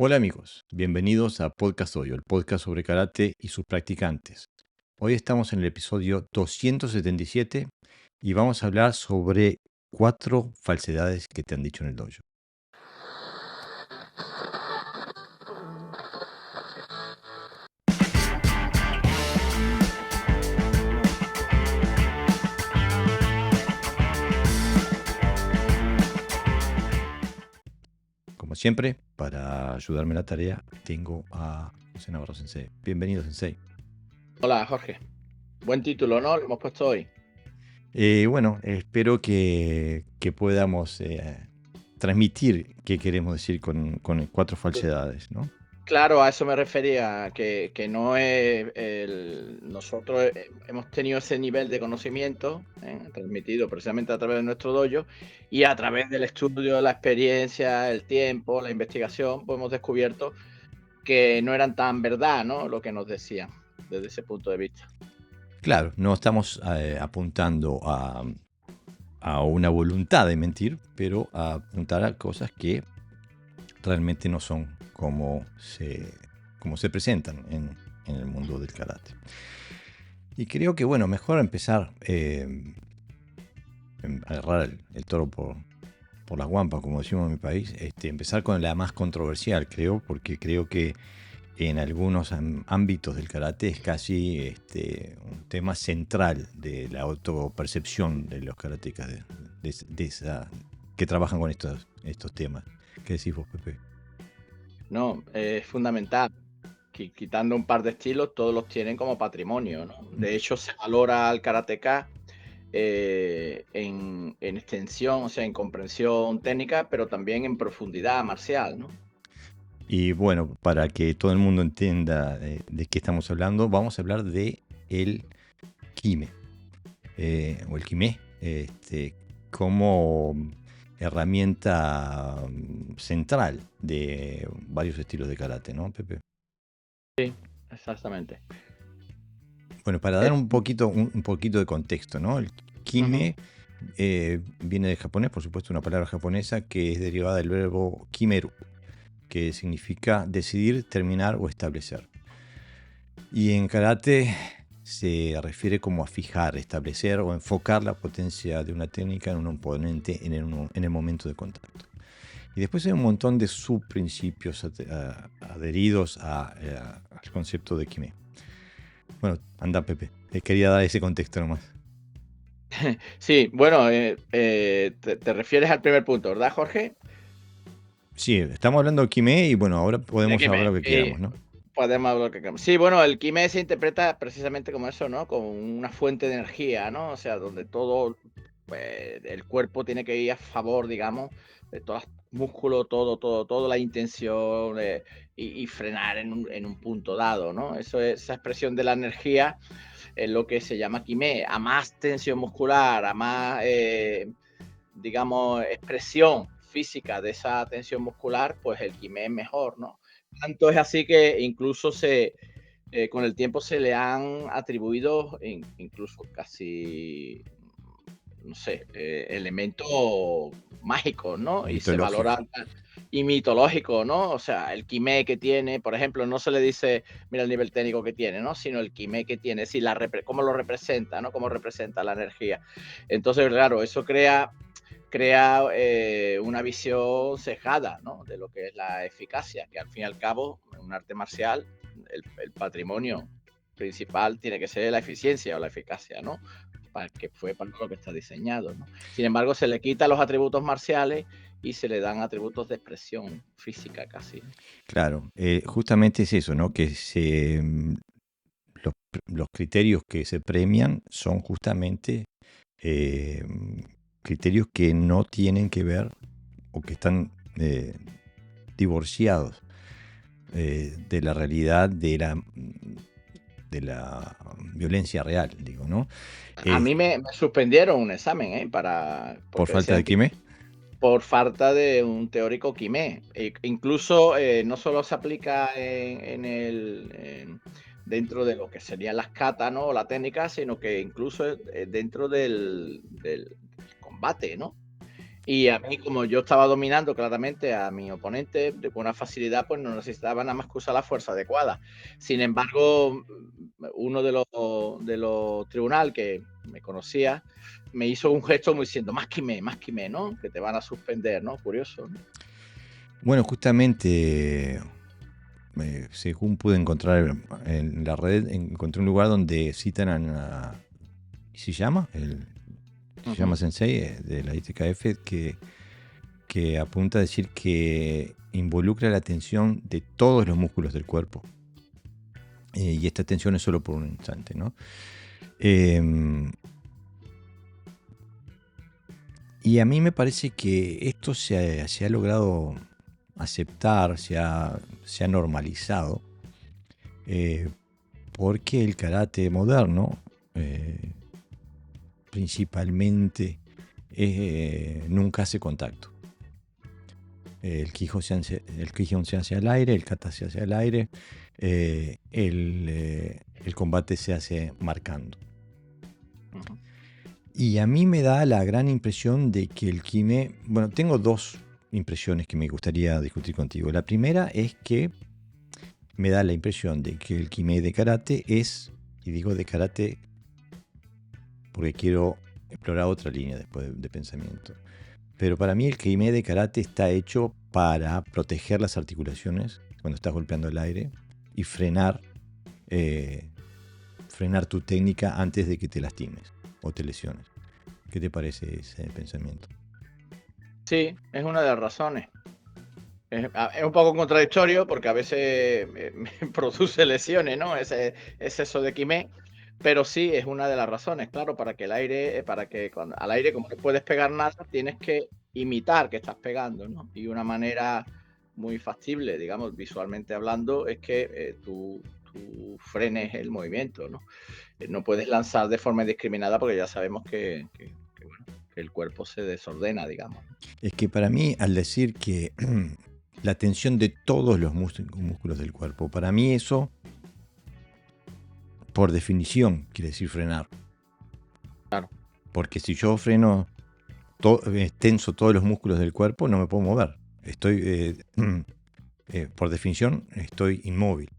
Hola amigos, bienvenidos a Podcast Dojo, el podcast sobre karate y sus practicantes. Hoy estamos en el episodio 277 y vamos a hablar sobre 4 falsedades que te han dicho en el dojo. Como siempre, para ayudarme en la tarea, tengo a José Navarro Sensei. Bienvenido, Sensei. Hola, Jorge. Buen título, ¿no? Lo hemos puesto hoy. Bueno, espero que podamos transmitir qué queremos decir con 4 falsedades, ¿no? Claro, a eso me refería, que no es nosotros hemos tenido ese nivel de conocimiento, transmitido precisamente a través de nuestro dojo, y a través del estudio, la experiencia, el tiempo, la investigación, pues hemos descubierto que no eran tan verdad, ¿no? Lo que nos decían desde ese punto de vista. Claro, no estamos apuntando a una voluntad de mentir, pero a apuntar a cosas que realmente no son como se presentan en el mundo del karate. Y creo que, bueno, mejor empezar a agarrar el toro por las guampas, como decimos en mi país, empezar con la más controversial, creo, porque creo que en algunos ámbitos del karate es casi un tema central de la autopercepción de los karatecas que trabajan con estos temas. ¿Qué decís vos, Pepe? No, es fundamental. Quitando un par de estilos, todos los tienen como patrimonio, ¿no? De hecho, se valora al karateka en extensión, o sea, en comprensión técnica, pero también en profundidad marcial, ¿no? Y bueno, para que todo el mundo entienda de qué estamos hablando, vamos a hablar de el kime, o el kime, como herramienta central de varios estilos de karate, ¿no, Pepe? Exactamente. Bueno, para dar Eh, un poquito de contexto, ¿no? El Ujú. kime viene del japonés, por supuesto, una palabra japonesa que es derivada del verbo kimeru, que significa decidir, terminar o establecer. Y en karate se refiere como a fijar, establecer o enfocar la potencia de una técnica en un oponente en el momento de contacto. Y después hay un montón de subprincipios adheridos al concepto de kime. Bueno, anda Pepe, quería dar ese contexto nomás. Sí, bueno, te refieres al primer punto, ¿verdad, Jorge? Sí, estamos hablando de kime y bueno, ahora De podemos hablar Kime. lo que queramos, ¿no? Podemos hablar lo que queramos. Sí, bueno, el Kime se interpreta precisamente como eso, ¿no? Como una fuente de energía, ¿no? O sea, donde todo, pues, el cuerpo tiene que ir a favor, digamos, de todos los músculos, toda la intención, y frenar en un punto dado, ¿no? Esa expresión de la energía es lo que se llama Kime. A más tensión muscular, a más, digamos, expresión física de esa tensión muscular, pues el Kime es mejor, ¿no? Tanto es así que incluso con el tiempo se le han atribuido incluso casi, no sé, elementos mágicos, ¿no? Y se Mitológico. valoran y mitológicos, ¿no? O sea, el quimé que tiene, por ejemplo, no se le dice, mira el nivel técnico que tiene, ¿no? Sino el quimé que tiene, si cómo lo representa, ¿no? Cómo representa la energía. Entonces, claro, eso crea una visión cejada, ¿no? De lo que es la eficacia, que al fin y al cabo, en un arte marcial, el patrimonio principal tiene que ser la eficiencia o la eficacia, ¿no? Que fue para lo que está diseñado, ¿no? Sin embargo, se le quita los atributos marciales y se le dan atributos de expresión física casi. Claro, justamente es eso, ¿no? Que los, los criterios que se premian son justamente eh, criterios que no tienen que ver o que están divorciados de la realidad de la violencia real, digo, ¿no? A Eh, mí me suspendieron un examen, por porque falta decían de que quime. por falta de un teórico quimé. Incluso no solo se aplica dentro de lo que serían las katas, ¿no? O la técnica, sino que incluso dentro del combate, ¿no? Y a mí, como yo estaba dominando claramente a mi oponente con una facilidad, pues no necesitaba nada más que usar la fuerza adecuada. Sin embargo, uno de los tribunal que me conocía me hizo un gesto muy diciendo, más que me, ¿no? Que te van a suspender, ¿no? Curioso, ¿no? Bueno, justamente, según pude encontrar en la red, encontré un lugar donde citan a Ishiyama, se llama Sensei de la ITKF, que apunta a decir que involucra la tensión de todos los músculos del cuerpo. Y esta tensión es solo por un instante, ¿no? Y a mí me parece que esto se ha logrado aceptar, se ha normalizado, porque el karate moderno, principalmente, nunca hace contacto. El Kihon se hace al aire, el kata se hace al aire, el combate se hace marcando. Y a mí me da la gran impresión de que el kime... Bueno, tengo dos impresiones que me gustaría discutir contigo. La primera es que me da la impresión de que el kime de karate es, y digo de karate porque quiero explorar otra línea después de pensamiento, pero para mí el kime de karate está hecho para proteger las articulaciones cuando estás golpeando el aire y frenar tu técnica antes de que te lastimes o te lesiones. ¿Qué te parece ese pensamiento? Sí, es una de las razones. Es un poco contradictorio porque a veces me produce lesiones, ¿no? Ese exceso de quimé, pero sí es una de las razones, claro, para que al aire, como no puedes pegar nada, tienes que imitar que estás pegando, ¿no? Y una manera muy factible, digamos, visualmente hablando, es que tú frenes el movimiento, ¿no? No puedes lanzar de forma indiscriminada porque ya sabemos que el cuerpo se desordena, digamos. Es que para mí, al decir que la tensión de todos los músculos del cuerpo, para mí eso, por definición, quiere decir frenar. Claro. Porque si yo freno, tenso todos los músculos del cuerpo, no me puedo mover. Estoy, por definición, estoy inmóvil.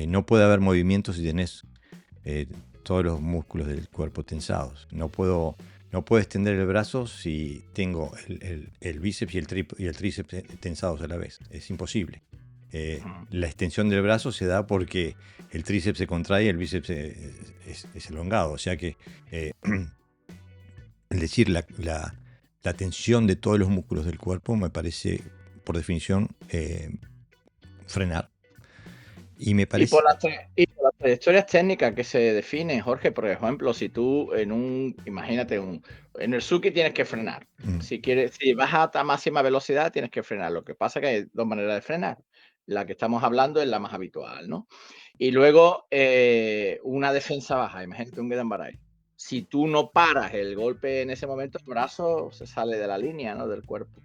No puede haber movimiento si tenés todos los músculos del cuerpo tensados. No puedo extender el brazo si tengo el bíceps y el tríceps tensados a la vez. Es imposible. La extensión del brazo se da porque el tríceps se contrae y el bíceps es elongado. O sea que, es decir, la tensión de todos los músculos del cuerpo me parece, por definición, frenar. Y me parece... Y por las trayectorias técnicas que se definen, Jorge, por ejemplo, si tú imagínate, en el Suki tienes que frenar. Si vas a máxima velocidad, tienes que frenar. Lo que pasa es que hay dos maneras de frenar. La que estamos hablando es la más habitual, ¿no? Y luego, una defensa baja, imagínate un Gedan Barai. Si tú no paras el golpe en ese momento, el brazo se sale de la línea, ¿no? Del cuerpo.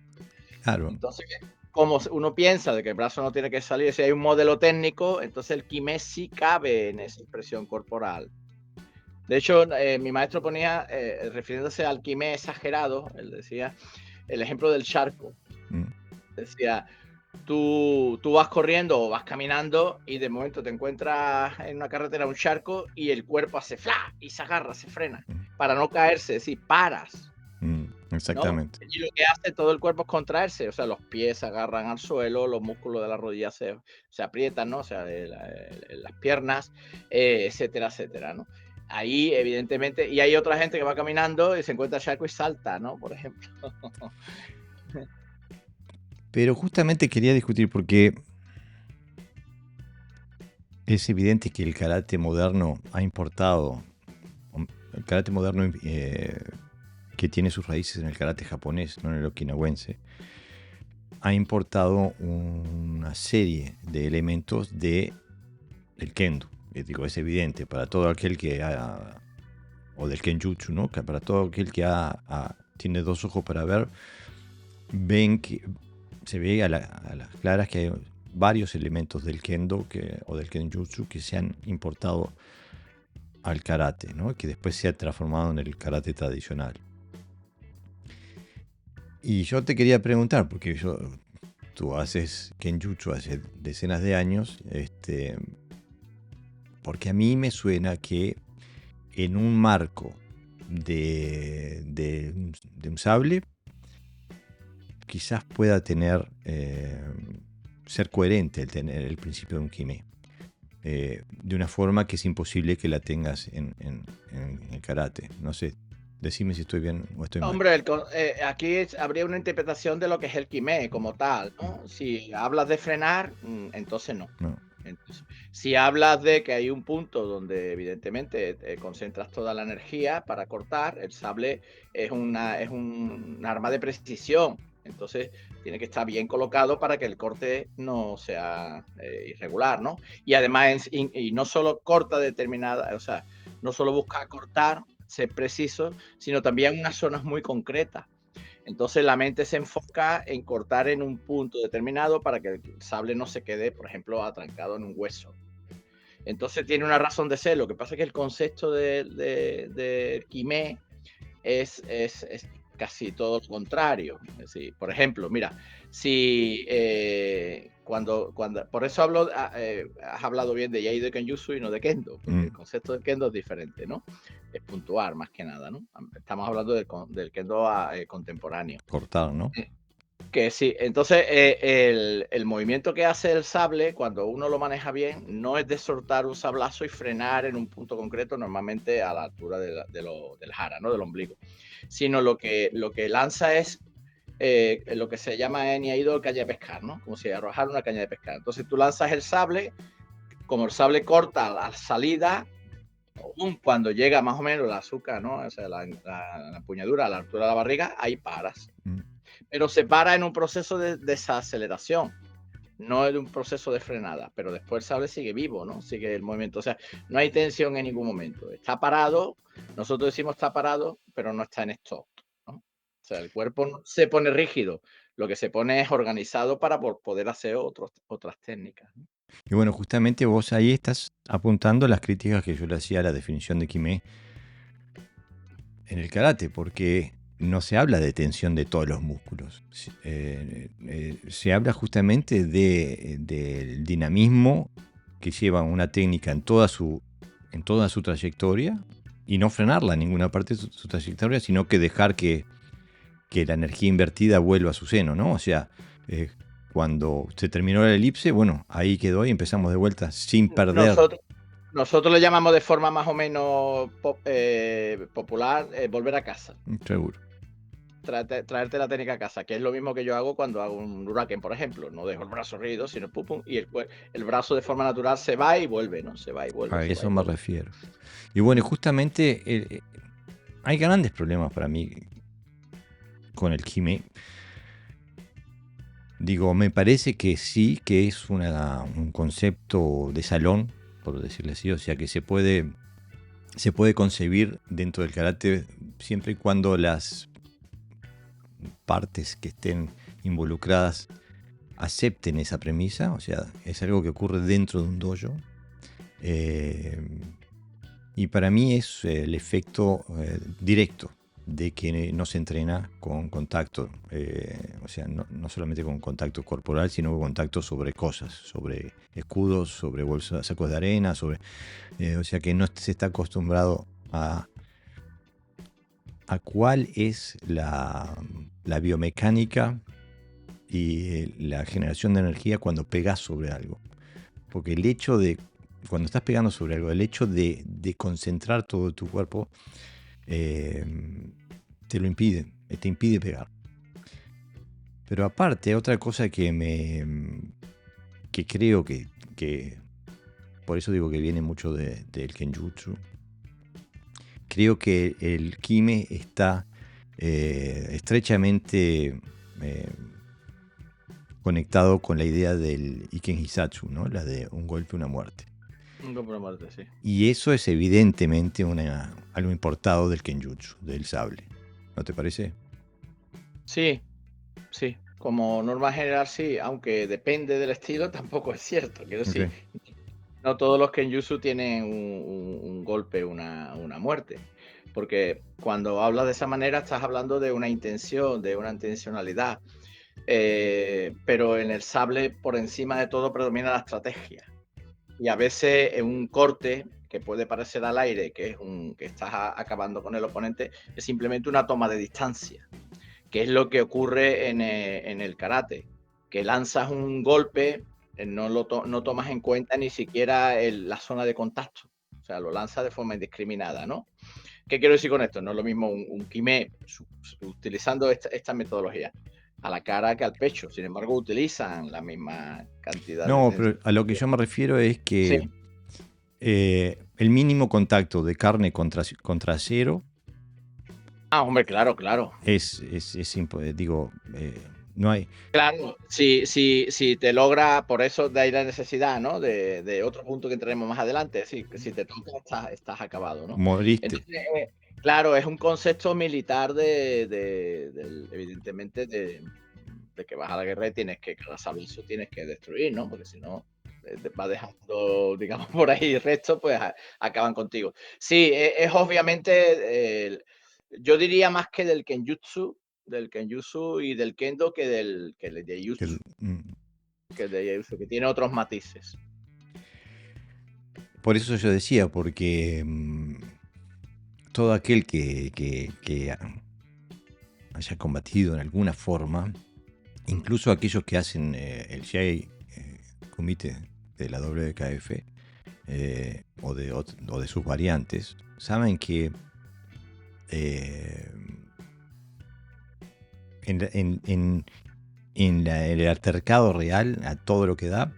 Claro. Entonces, como uno piensa de que el brazo no tiene que salir, si hay un modelo técnico, entonces el kime sí cabe en esa expresión corporal. De hecho, mi maestro ponía, refiriéndose al kime exagerado, él decía, el ejemplo del charco. Decía, tú vas corriendo o vas caminando y de momento te encuentras en una carretera un charco y el cuerpo hace fla y se agarra, se frena. Para no caerse, es decir, paras. Exactamente. ¿No? Y lo que hace todo el cuerpo es contraerse, o sea, los pies se agarran al suelo, los músculos de la rodilla se aprietan, ¿no? O sea, las piernas, etcétera, etcétera, ¿no? Ahí, evidentemente, y hay otra gente que va caminando y se encuentra charco y salta, ¿no? Por ejemplo. Pero justamente quería discutir porque es evidente que el karate moderno ha importado, el karate moderno que tiene sus raíces en el karate japonés, no en el okinawense, ha importado una serie de elementos del kendo. Digo, es evidente para todo aquel que o del kenjutsu, ¿no? Que para todo aquel que tiene dos ojos para ver, ven que se ve a las claras que hay varios elementos del kendo o del kenjutsu que se han importado al karate, ¿no? Que después se ha transformado en el karate tradicional. Y yo te quería preguntar, porque tú haces Kenjutsu hace decenas de años, porque a mí me suena que en un marco de un sable, quizás pueda ser coherente el tener el principio de un kime. De una forma que es imposible que la tengas en el karate. No sé, decime si estoy bien o estoy mal. Hombre, aquí habría una interpretación de lo que es el kime como tal, ¿no? Si hablas de frenar, entonces no. No. Entonces, si hablas de que hay un punto donde evidentemente concentras toda la energía para cortar, el sable es un arma de precisión. Entonces tiene que estar bien colocado para que el corte no sea irregular, ¿no? Y además, y no solo corta determinada, o sea, no solo busca cortar, ser preciso, sino también unas zonas muy concretas. Entonces la mente se enfoca en cortar en un punto determinado para que el sable no se quede, por ejemplo, atrancado en un hueso. Entonces tiene una razón de ser. Lo que pasa es que el concepto de Kime es casi todo lo contrario. Es decir, por ejemplo, mira, si por eso has hablado bien de Yai de Kenjutsu y no de Kendo, porque el concepto de Kendo es diferente, ¿no? Es puntuar más que nada, ¿no? Estamos hablando del Kendo contemporáneo. Cortar, ¿no? Que sí, entonces el movimiento que hace el sable, cuando uno lo maneja bien, no es de soltar un sablazo y frenar en un punto concreto, normalmente a la altura del jara, ¿no? Del ombligo, sino lo que lanza es lo que se llama en Iaido caña de pescar, ¿no? Como si arrojar una caña de pescar. Entonces tú lanzas el sable, como el sable corta la salida, cuando llega más o menos el azúcar, ¿no? O sea, la empuñadura a la altura de la barriga, ahí paras. Pero se para en un proceso de desaceleración, no en un proceso de frenada, pero después el sable sigue vivo, ¿no? Sigue el movimiento, o sea, no hay tensión en ningún momento. Está parado, nosotros decimos está parado, pero no está en stop, ¿no? O sea, el cuerpo no se pone rígido, lo que se pone es organizado para poder hacer otras técnicas, ¿no? Y bueno, justamente vos ahí estás apuntando a las críticas que yo le hacía a la definición de Kime en el karate, porque no se habla de tensión de todos los músculos. Se habla justamente del dinamismo que lleva una técnica en toda su trayectoria y no frenarla en ninguna parte de su trayectoria, sino que dejar que la energía invertida vuelva a su seno, ¿no? O sea, cuando se terminó la elipse, bueno, ahí quedó y empezamos de vuelta sin perder. Nosotros le llamamos de forma más o menos popular volver a casa. Seguro. Traerte la técnica a casa, que es lo mismo que yo hago cuando hago un huracán, por ejemplo. No dejo el brazo rígido, sino pum, pum, y el brazo de forma natural se va y vuelve, ¿no? Se va y vuelve. A eso me refiero. Y bueno, justamente hay grandes problemas para mí con el Kime. Digo, me parece que sí, que es un concepto de salón, por decirle así, o sea que se puede concebir dentro del karate siempre y cuando las partes que estén involucradas acepten esa premisa, o sea, es algo que ocurre dentro de un dojo. Y para mí es el efecto directo de que no se entrena con contacto, o sea, no solamente con contacto corporal, sino con contacto sobre cosas, sobre escudos, sobre bolsas, sacos de arena, o sea que no se está acostumbrado a cuál es la biomecánica y la generación de energía cuando pegas sobre algo. Porque el hecho de, cuando estás pegando sobre algo, el hecho de concentrar todo tu cuerpo te impide pegar. Pero aparte, otra cosa que creo que por eso digo que viene mucho del Kenjutsu, creo que el Kime está estrechamente conectado con la idea del Iken Hisatsu, ¿no? La de un golpe, una muerte. Un golpe, una muerte, sí. Y eso es evidentemente algo importado del Kenjutsu, del sable. ¿No te parece? Sí, sí. Como norma general, sí, aunque depende del estilo, tampoco es cierto. Quiero decir, no todos los Kenjutsu tienen un golpe, una muerte. porque cuando hablas de esa manera estás hablando de una intención, de una intencionalidad, pero en el sable por encima de todo predomina la estrategia. Y a veces en un corte que puede parecer al aire, que estás acabando con el oponente, es simplemente una toma de distancia, que es lo que ocurre en el karate, que lanzas un golpe, no tomas en cuenta ni siquiera la zona de contacto, o sea, lo lanzas de forma indiscriminada, ¿no? ¿Qué quiero decir con esto? No es lo mismo un kime utilizando esta metodología a la cara que al pecho, sin embargo utilizan la misma cantidad de No, tensión. pero a lo que yo me refiero es Sí. que el mínimo contacto de carne contra acero Ah, hombre, claro, claro. digo, no hay. Claro, si te logra, por eso de ahí la necesidad, ¿no? De otro punto que entraremos más adelante, sí, que si te toca estás acabado, ¿no? Moriste. Entonces, claro, es un concepto militar evidentemente, de que vas a la guerra y tienes que, cada sablazo tienes que destruir, ¿no? Porque si no, va dejando, digamos, por ahí restos, pues acaban contigo. Sí, es obviamente, yo diría más que del kenjutsu y del kendo que del que- jaijutsu, mm, que tiene otros matices. por eso yo decía, porque todo aquel que haya combatido en alguna forma, incluso aquellos que hacen el GI Comité de la WKF o de sus variantes, saben que eh, en el altercado real, a todo lo que da,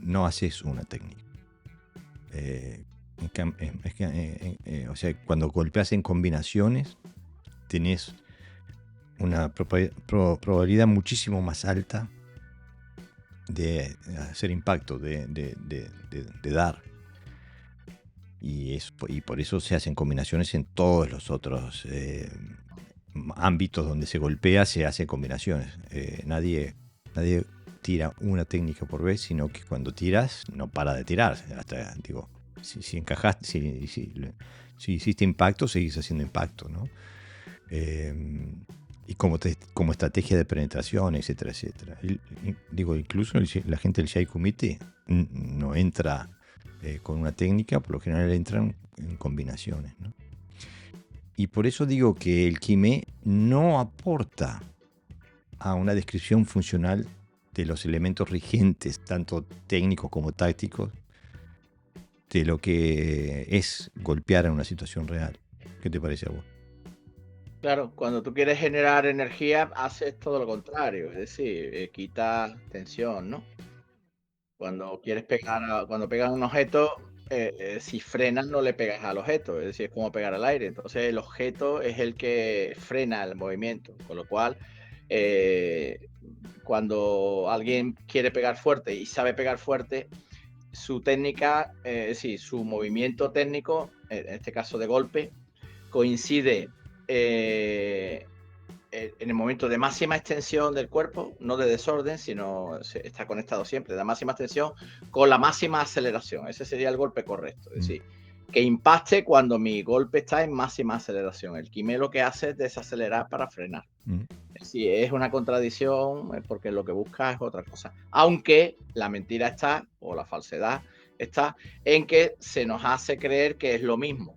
no haces una técnica. O sea, cuando golpeas en combinaciones, tenés una probabilidad muchísimo más alta de hacer impacto, de dar. Y por eso se hacen combinaciones en todos los otros ámbitos donde se golpea, se hacen combinaciones. Nadie tira una técnica por vez, sino que cuando tiras, no para de tirar. Hasta, digo, si encajaste, si hiciste impacto, seguís haciendo impacto, ¿no? Y como estrategia de penetración, etcétera, etcétera. Digo, incluso la gente del Shai Kumite no entra con una técnica, por lo general entran en combinaciones, ¿no? Y por eso digo que el Kime no aporta a una descripción funcional de los elementos rigentes, tanto técnicos como tácticos, de lo que es golpear en una situación real. ¿Qué te parece a vos? Claro, cuando tú quieres generar energía, haces todo lo contrario, es decir, quitas tensión, ¿no? Cuando pegas un objeto, si frenas no le pegas al objeto, es decir, es como pegar al aire. Entonces el objeto es el que frena el movimiento, con lo cual eh, cuando alguien quiere pegar fuerte y sabe pegar fuerte, su técnica, es decir, su movimiento técnico, en este caso de golpe, coincide en el momento de máxima extensión del cuerpo, no de desorden, sino está conectado siempre, de máxima extensión con la máxima aceleración. Ese sería el golpe correcto. Es decir, que impacte cuando mi golpe está en máxima aceleración. El Kime lo que hace es desacelerar para frenar. Si es una contradicción, porque lo que busca es otra cosa. Aunque la mentira está, o la falsedad está, en que se nos hace creer que es lo mismo.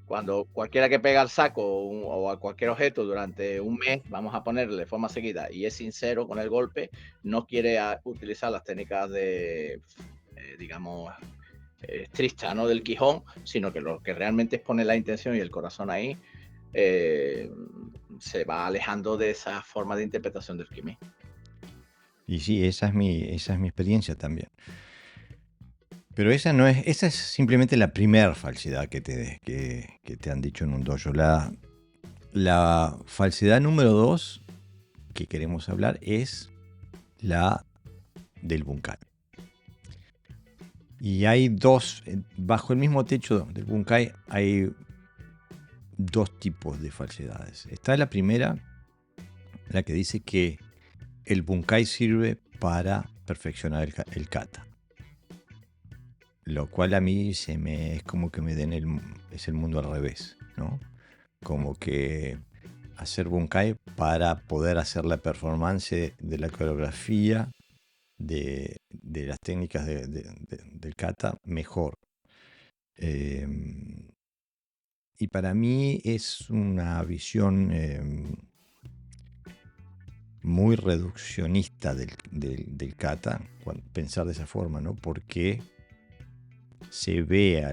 Cuando cualquiera que pega al saco o a cualquier objeto durante un mes, vamos a ponerle de forma seguida, y es sincero con el golpe, no quiere utilizar las técnicas digamos, estrictas, ¿no? Del Quijón, sino que lo que realmente es poner la intención y el corazón ahí, se va alejando de esa forma de interpretación del Kimi. Y sí, esa es mi experiencia también. Pero esa es simplemente la primera falsedad que te han dicho en un dojo. La falsedad número 2 que queremos hablar es la del bunkai. Y hay bajo el mismo techo del bunkai hay dos tipos de falsedades. Está la primera, la que dice que el bunkai sirve para perfeccionar el kata. lo cual a mí es como que me den es el mundo al revés, ¿no? Como que hacer bunkai para poder hacer la performance de la coreografía, de las técnicas del kata mejor. Y para mí es una visión muy reduccionista del kata, pensar de esa forma, ¿no? Porque se ve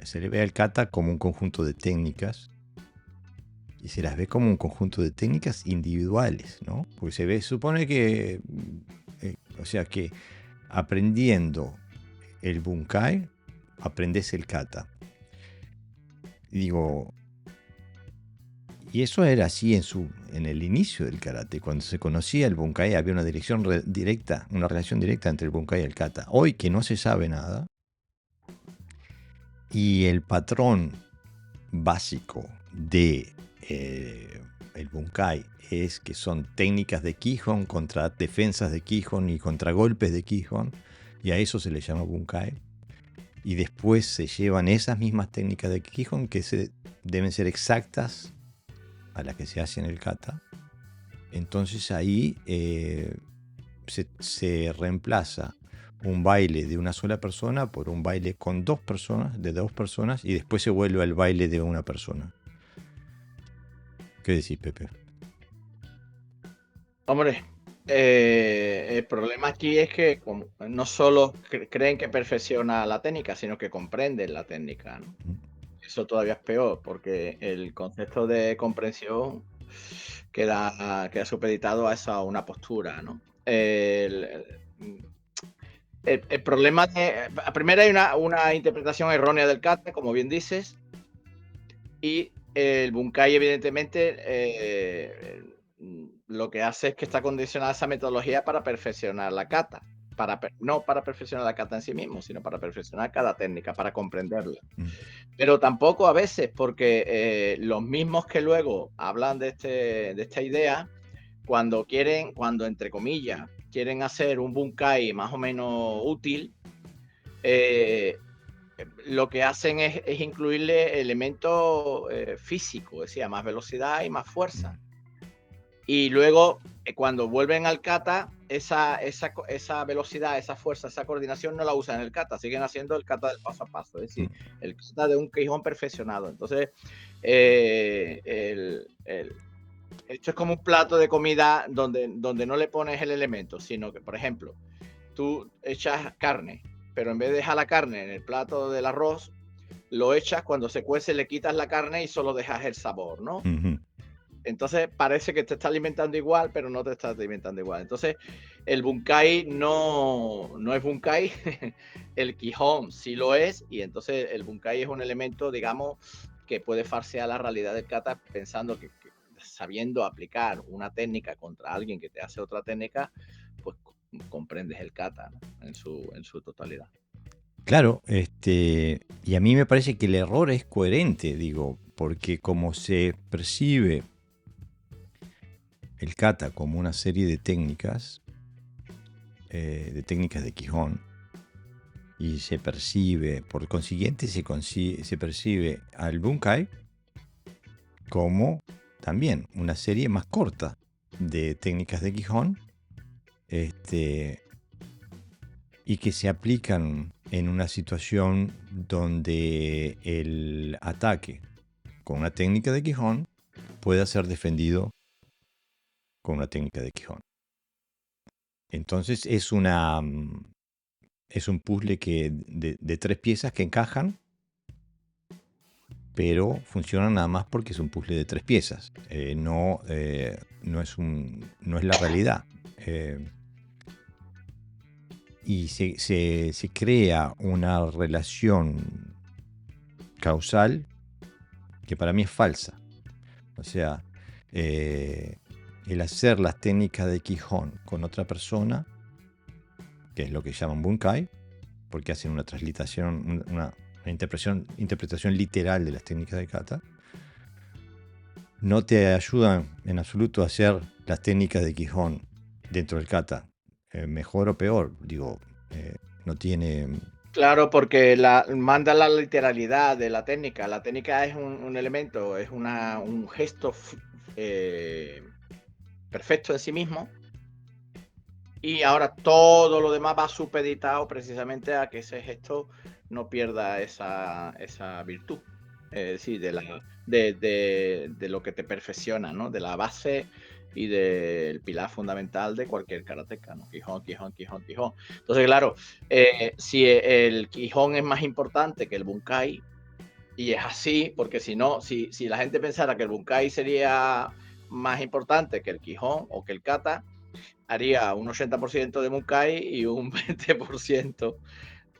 se le ve al kata como un conjunto de técnicas y se las ve como un conjunto de técnicas individuales, ¿no? Porque supone que, o sea que aprendiendo el bunkai, aprendes el kata. Digo, y eso era así en el inicio del karate. Cuando se conocía el bunkai había una una relación directa entre el bunkai y el kata. Hoy que no se sabe nada y el patrón básico de el bunkai es que son técnicas de Kihon contra defensas de Kihon y contra golpes de Kihon, y a eso se le llama bunkai. Y después se llevan esas mismas técnicas de Kihon que deben ser exactas a las que se hace en el kata. Entonces ahí se reemplaza un baile de una sola persona por un baile con dos personas, y después se vuelve al baile de una persona. ¿Qué decís, Pepe? Hombre, el problema aquí es que no solo creen que perfecciona la técnica, sino que comprenden la técnica, ¿no? Eso todavía es peor, porque el concepto de comprensión queda supeditado a una postura, ¿no? El problema primero hay una interpretación errónea del kata, como bien dices, y el bunkai, evidentemente, lo que hace es que está condicionada esa metodología para perfeccionar la kata. No para perfeccionar la kata en sí mismo, sino para perfeccionar cada técnica, para comprenderla. Pero tampoco a veces, porque los mismos que luego hablan de esta idea, cuando entre comillas, quieren hacer un bunkai más o menos útil, lo que hacen es incluirle elementos físicos, es decir, más velocidad y más fuerza. Y luego, cuando vuelven al kata, esa velocidad, esa fuerza, esa coordinación no la usan en el kata, siguen haciendo el kata del paso a paso, es decir, el kata de un Kihon perfeccionado. Entonces, esto es como un plato de comida donde no le pones el elemento, sino que, por ejemplo, tú echas carne, pero en vez de dejar la carne en el plato del arroz, lo echas, cuando se cuece le quitas la carne y solo dejas el sabor, ¿no? Entonces parece que te está alimentando igual, pero no te está alimentando igual. Entonces el bunkai no es bunkai, el Kihon sí lo es, y entonces el bunkai es un elemento, digamos, que puede falsear la realidad del kata, pensando que sabiendo aplicar una técnica contra alguien que te hace otra técnica, pues comprendes el kata, ¿no? en su totalidad. Claro, y a mí me parece que el error es coherente, digo, porque como se percibe el kata como una serie de técnicas de Kihon, y se percibe, por consiguiente, se percibe al bunkai como también una serie más corta de técnicas de Kihon, y que se aplican en una situación donde el ataque con una técnica de Kihon pueda ser defendido con una técnica de Kihon. Entonces es un puzzle de 3 piezas que encajan, pero funcionan nada más porque es un puzzle de 3 piezas. No es la realidad. Y se crea una relación causal que para mí es falsa. O sea, el hacer las técnicas de Kihon con otra persona, que es lo que llaman bunkai, porque hacen una transliteración, una interpretación literal de las técnicas de kata, no te ayudan en absoluto a hacer las técnicas de Kihon dentro del kata, mejor o peor. Digo, no tiene Claro, porque manda la literalidad de la técnica. La técnica es un elemento, es un gesto perfecto en sí mismo. Y ahora todo lo demás va supeditado precisamente a que ese gesto no pierda esa virtud. Es decir, de lo que te perfecciona, ¿no? De la base y del pilar fundamental de cualquier karateka, ¿no? Quijón, quijón, quijón, quijón. Entonces, claro, si el quijón es más importante que el bunkai, y es así, porque si no, si la gente pensara que el bunkai sería más importante que el quijón o que el kata, haría un 80% de bunkai y un 20%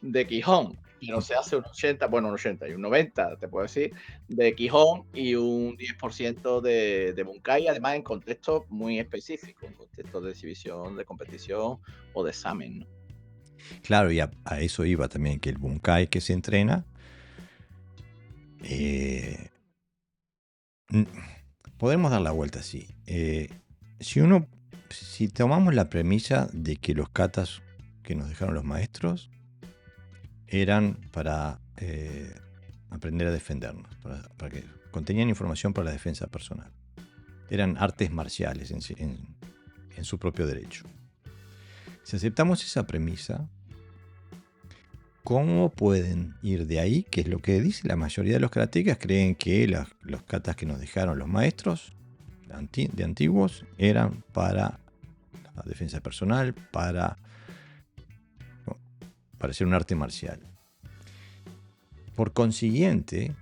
de quijón. Pero se hace un 80, bueno, un 80 y un 90, te puedo decir, de quijón y un 10% de bunkai, además en contextos muy específicos, en contextos de exhibición, de competición o de examen, ¿no? Claro, y a eso iba también, que el bunkai que se entrena, podemos dar la vuelta así. Si tomamos la premisa de que los katas que nos dejaron los maestros eran para aprender a defendernos, para que contenían información para la defensa personal. Eran artes marciales en su propio derecho. Si aceptamos esa premisa, ¿cómo pueden ir de ahí? Que es lo que dice la mayoría de los karatekas, creen que los katas que nos dejaron los maestros de antiguos eran para la defensa personal, para ser un arte marcial. Por consiguiente,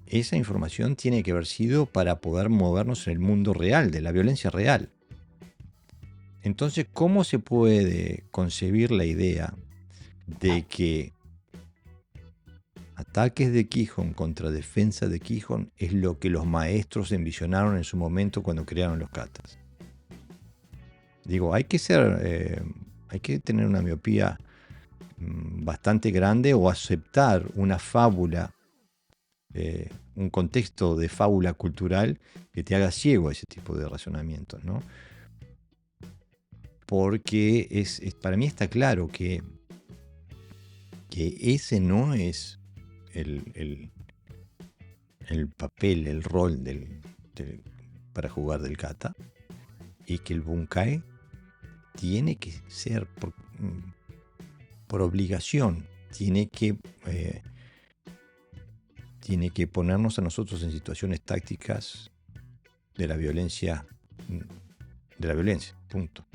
esa información tiene que haber sido para poder movernos en el mundo real, de la violencia real. Entonces, ¿cómo se puede concebir la idea de que ataques de Quijón contra defensa de Quijón es lo que los maestros envisionaron en su momento cuando crearon los katas? Digo, hay que tener una miopía bastante grande o aceptar una fábula, un contexto de fábula cultural que te haga ciego a ese tipo de razonamientos, ¿no? Porque para mí está claro que ese no es el papel, el rol para jugar del kata, y que el bunkai tiene que ser por obligación, tiene que ponernos a nosotros en situaciones tácticas de la violencia, punto.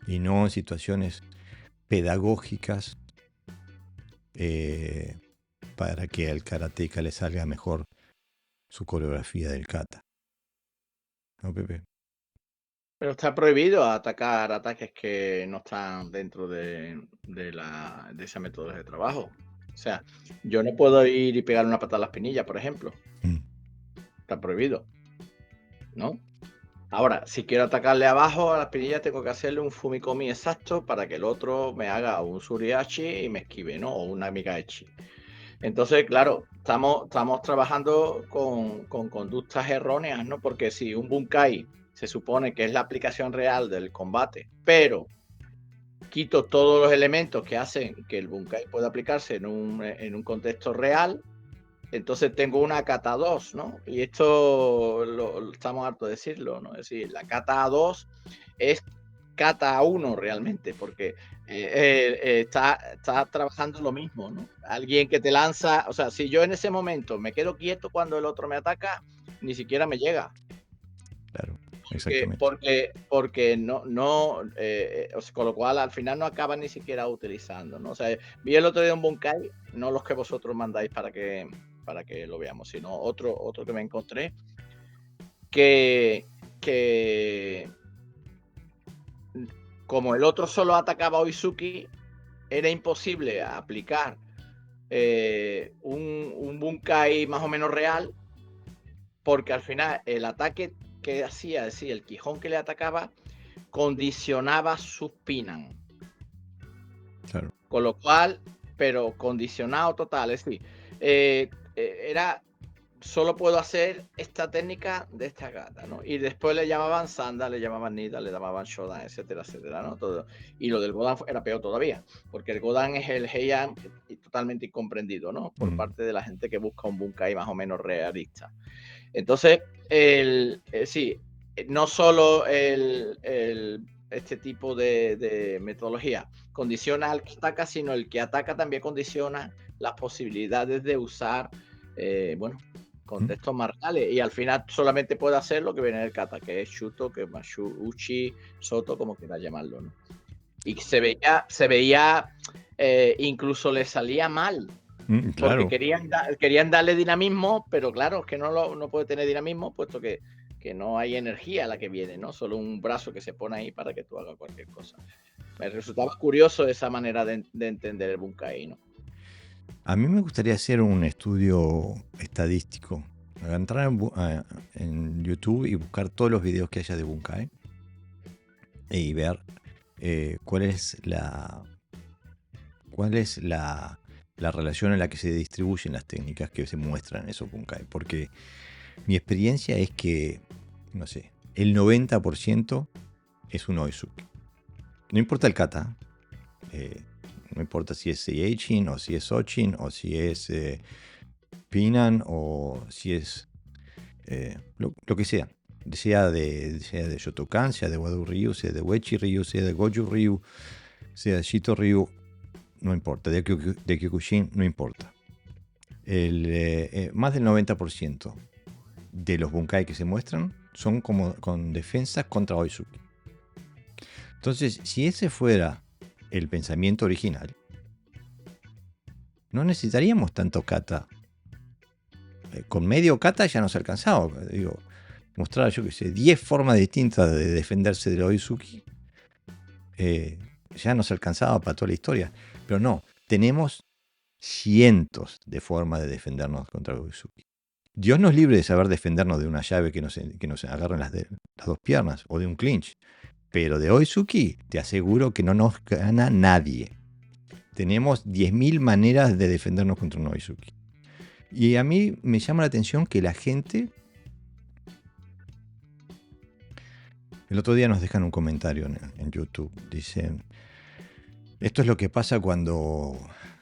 Y no en situaciones pedagógicas para que al karateka le salga mejor su coreografía del kata. ¿No, Pepe? Pero está prohibido atacar ataques que no están dentro de esa metodología de trabajo. O sea, yo no puedo ir y pegar una patada a la espinilla, por ejemplo. Está prohibido, ¿no? Ahora, si quiero atacarle abajo a la espinilla, tengo que hacerle un fumikomi exacto para que el otro me haga un suriachi y me esquive, ¿no? O una migaechi. Entonces, claro, estamos trabajando con conductas erróneas, ¿no? Porque si un bunkai se supone que es la aplicación real del combate, pero quito todos los elementos que hacen que el bunkai pueda aplicarse en un contexto real, entonces tengo una kata 2, ¿no? Y esto lo estamos hartos de decirlo, ¿no? Es decir, la kata 2 es kata 1 realmente, porque está trabajando lo mismo, ¿no? Alguien que te lanza, o sea, si yo en ese momento me quedo quieto cuando el otro me ataca, ni siquiera me llega. Claro, exactamente. Porque no, o sea, con lo cual al final no acaban ni siquiera utilizando, ¿no? O sea, vi el otro día un bunkai, no los que vosotros mandáis para que lo veamos, sino otro que me encontré, que como el otro solo atacaba a Oizuki, era imposible aplicar un bunkai más o menos real, porque al final el ataque que hacía, es decir, el quijón que le atacaba, condicionaba sus pinan. Claro. Con lo cual, pero condicionado total, es decir, era solo puedo hacer esta técnica de esta kata, ¿no? Y después le llamaban Sanda, le llamaban Nida, le llamaban Shodan, etcétera, etcétera, ¿no? Todo. Y lo del Godan era peor todavía, porque el Godan es el Heian totalmente incomprendido, ¿no? Por parte de la gente que busca un bunkai más o menos realista. Entonces, sí, no solo este tipo de metodología condiciona al que ataca, sino el que ataca también condiciona las posibilidades de usar, bueno, contextos más reales. Y al final solamente puede hacer lo que viene del kata, que es Shuto, que es Mashu, Uchi, Soto, como quieras llamarlo, ¿no? Y se veía incluso le salía mal. Claro. Porque querían darle dinamismo, pero claro, es que no puede tener dinamismo, puesto que no hay energía a la que viene, ¿no? Solo un brazo que se pone ahí para que tú hagas cualquier cosa. Me resultaba curioso esa manera de entender el bunkai, ¿no? A mí me gustaría hacer un estudio estadístico. Entrar en YouTube y buscar todos los videos que haya de bunkai y ver cuál es la relación en la que se distribuyen las técnicas que se muestran en esos bunkai. Porque mi experiencia es que, no sé, el 90% es un Oizuki. No importa el kata, no importa si es Seiyachin o si es Sochin o si es Pinan o si es lo que sea. Sea de Shotokan, sea de Wado Ryu, sea de Uechi Ryu, sea de Goju Ryu, sea de Shito Ryu, no importa, de Kyokushin, no importa. Más del 90% de los bunkai que se muestran son como con defensas contra Oizuki. Entonces, si ese fuera el pensamiento original, no necesitaríamos tanto kata. Con medio kata ya nos alcanzaba. Digo, mostrar, yo qué sé, 10 formas distintas de defenderse del Oizuki, ya nos alcanzaba para toda la historia. Pero no, tenemos cientos de formas de defendernos contra el Oizuki. Dios nos libre de saber defendernos de una llave que nos agarren las dos piernas o de un clinch. Pero de Oizuki te aseguro que no nos gana nadie. Tenemos 10.000 maneras de defendernos contra un Oizuki. Y a mí me llama la atención que la gente... El otro día nos dejan un comentario en YouTube. Dicen, esto es lo que pasa cuando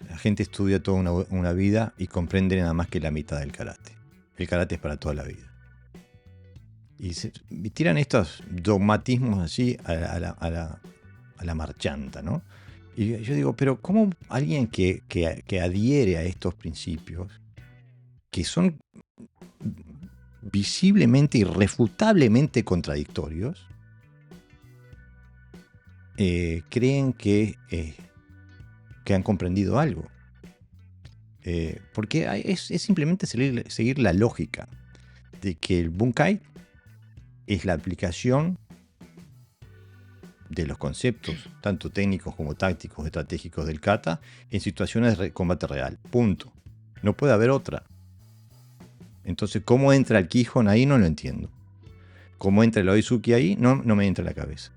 la gente estudia toda una vida y comprende nada más que la mitad del karate. El karate es para toda la vida. Y tiran estos dogmatismos así a la marchanta, ¿no? Y yo digo, pero ¿cómo alguien que adhiere a estos principios, que son visiblemente, irrefutablemente contradictorios, creen que han comprendido algo? Porque es simplemente seguir la lógica de que el bunkai es la aplicación de los conceptos, tanto técnicos como tácticos, estratégicos del kata, en situaciones de combate real. Punto. No puede haber otra. Entonces, ¿cómo entra el Kihon ahí? No lo entiendo. ¿Cómo entra el Oizuki ahí? No me entra en la cabeza.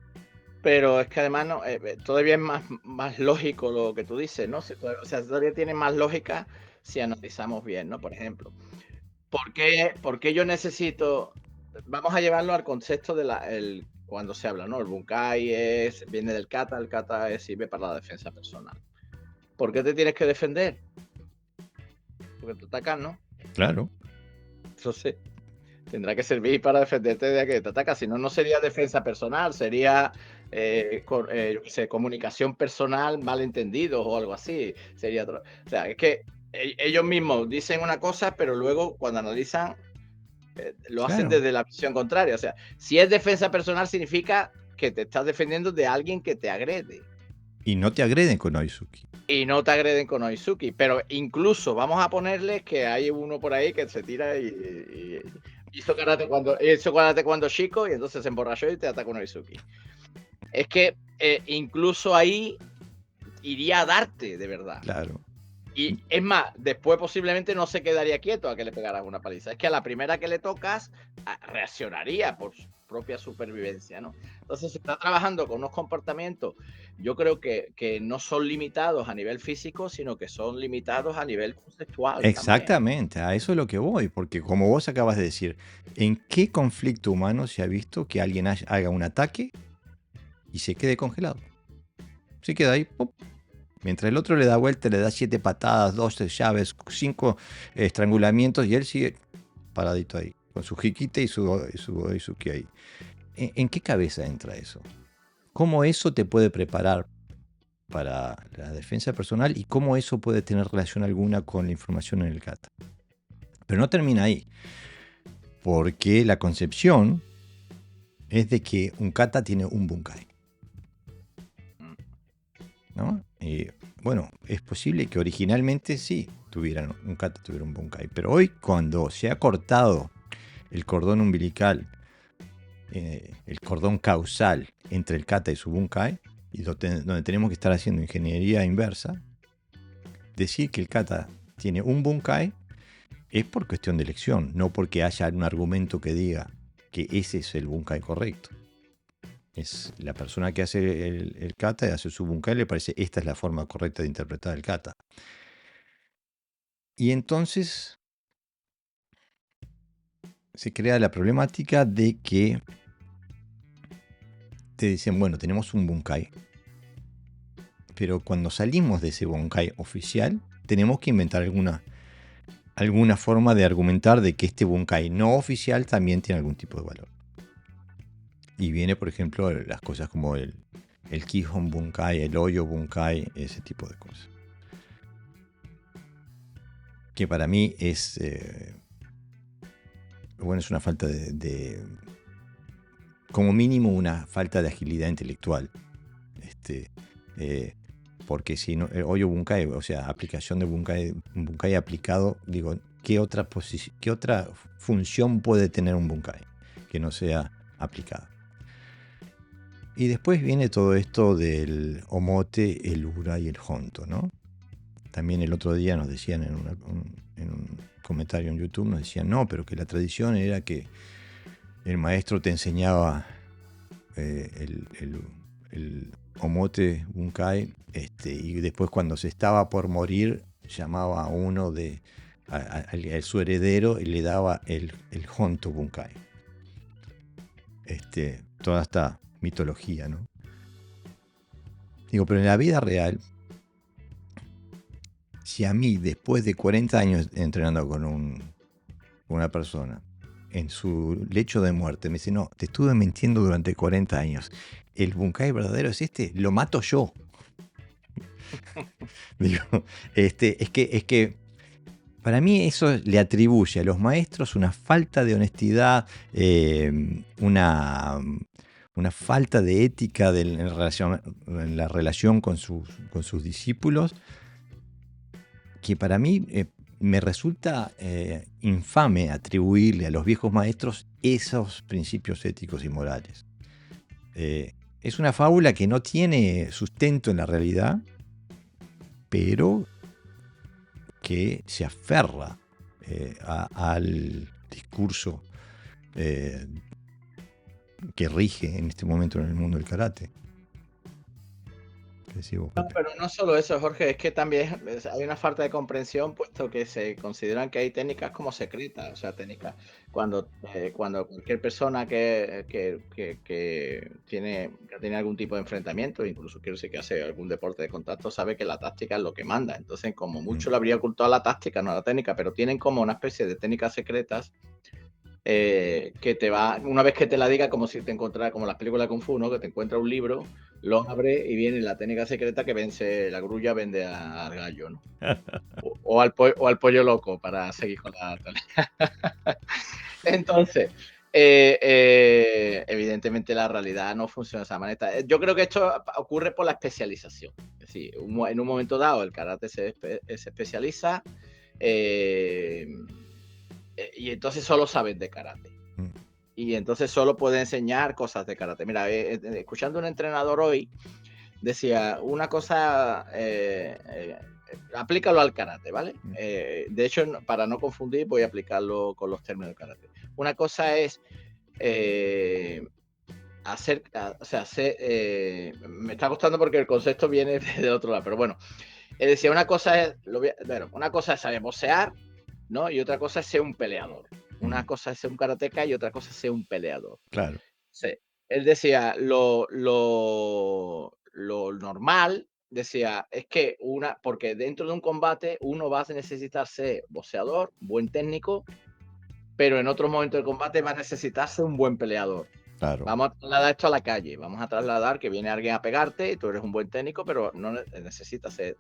Pero es que además todavía es más lógico lo que tú dices, ¿no? O sea, todavía tiene más lógica si analizamos bien, ¿no? Por ejemplo, ¿por qué yo necesito? Vamos a llevarlo al concepto de cuando se habla, ¿no? El bunkai viene del kata, el kata sirve para la defensa personal. ¿Por qué te tienes que defender? Porque te atacan, ¿no? Claro. Entonces, tendrá que servir para defenderte de que te ataca. Si no, no sería defensa personal, sería comunicación personal malentendidos o algo así. Sería otro. O sea, es que ellos mismos dicen una cosa, pero luego cuando analizan lo hacen desde la visión contraria. O sea, si es defensa personal significa que te estás defendiendo de alguien que te agrede. Y no te agreden con Oizuki. Y no te agreden con Oizuki. Pero incluso vamos a ponerles que hay uno por ahí que se tira y hizo karate cuando chico y entonces se emborrachó y te ataca con Oizuki. Es que incluso ahí iría a darte de verdad. Claro. Y es más, después posiblemente no se quedaría quieto a que le pegaras una paliza. Es que a la primera que le tocas, reaccionaría por su propia supervivencia, ¿no? Entonces se está trabajando con unos comportamientos, yo creo que no son limitados a nivel físico, sino que son limitados a nivel conceptual también, ¿no? Exactamente, a eso es lo que voy, porque como vos acabas de decir, ¿en qué conflicto humano se ha visto que alguien haga un ataque y se quede congelado? Se queda ahí, ¡pum! Mientras el otro le da vuelta, le da 7 patadas, 12 llaves, 5 estrangulamientos y él sigue paradito ahí, con su jiquite y su que ahí. ¿En qué cabeza entra eso? ¿Cómo eso te puede preparar para la defensa personal y cómo eso puede tener relación alguna con la información en el kata? Pero no termina ahí, porque la concepción es de que un kata tiene un bunkai, ¿no? Bueno, es posible que originalmente sí un kata tuviera un bunkai, pero hoy cuando se ha cortado el cordón umbilical, el cordón causal entre el kata y su bunkai, y donde tenemos que estar haciendo ingeniería inversa, decir que el kata tiene un bunkai es por cuestión de elección, no porque haya un argumento que diga que ese es el bunkai correcto. Es la persona que hace el kata y hace su bunkai, le parece esta es la forma correcta de interpretar el kata. Y entonces se crea la problemática de que te dicen, bueno, tenemos un bunkai, pero cuando salimos de ese bunkai oficial, tenemos que inventar alguna forma de argumentar de que este bunkai no oficial también tiene algún tipo de valor. Y viene, por ejemplo, las cosas como el Kihon Bunkai, el Hoyo Bunkai, ese tipo de cosas. Que para mí es una falta como mínimo una falta de agilidad intelectual. Porque si no, el Hoyo Bunkai, o sea, aplicación de un Bunkai aplicado, digo, ¿qué otra función puede tener un Bunkai que no sea aplicada? Y después viene todo esto del omote, el ura y el honto, ¿no? También el otro día nos decían en un comentario en YouTube, nos decían, no, pero que la tradición era que el maestro te enseñaba el omote bunkai, y después cuando se estaba por morir, llamaba a uno a su heredero y le daba el honto bunkai. Toda esta mitología, ¿no? Digo, pero en la vida real, si a mí, después de 40 años entrenando con una persona, en su lecho de muerte, me dice, no, te estuve mintiendo durante 40 años, el bunkai verdadero es lo mato yo. Digo, es que para mí eso le atribuye a los maestros una falta de honestidad, una falta de ética en la relación con sus discípulos, que para mí me resulta infame atribuirle a los viejos maestros esos principios éticos y morales. Es una fábula que no tiene sustento en la realidad, pero que se aferra al discurso que rige en este momento en el mundo del karate. ¿Qué decís vos, No, Pepe? pero no solo eso, Jorge, es que también hay una falta de comprensión, puesto que se consideran que hay técnicas como secretas, o sea, técnicas cuando cualquier persona que tiene algún tipo de enfrentamiento, incluso quiero decir que hace algún deporte de contacto, sabe que la táctica es lo que manda. Entonces, como mucho le habría ocultado la táctica, no la técnica, pero tienen como una especie de técnicas secretas que te va, una vez que te la diga, como si te encontrara, como las películas de Kung Fu, ¿no? Que te encuentra un libro, lo abre y viene la técnica secreta que vence la grulla, vende al gallo, ¿no? O al pollo loco, para seguir con la... Entonces, evidentemente la realidad no funciona de esa manera. Yo creo que esto ocurre por la especialización. Es decir, en un momento dado el karate se especializa, y entonces solo sabes de karate. Y entonces solo puede enseñar cosas de karate. Mira, escuchando a un entrenador hoy, decía una cosa, aplícalo al karate, ¿vale? De hecho, para no confundir, voy a aplicarlo con los términos de karate. una cosa es me está costando porque el concepto viene de otro lado, pero bueno, es decir, una cosa es, una cosa es saber boxear, ¿no? Y otra cosa es ser un peleador. Una cosa es ser un karateca y otra cosa es ser un peleador. Claro. Sí. Él decía, lo normal, decía, es que porque dentro de un combate uno va a necesitar ser boxeador, buen técnico, pero en otro momento del combate va a necesitar ser un buen peleador. Claro. Vamos a trasladar esto a la calle, vamos a trasladar que viene alguien a pegarte y tú eres un buen técnico, pero no necesitas ser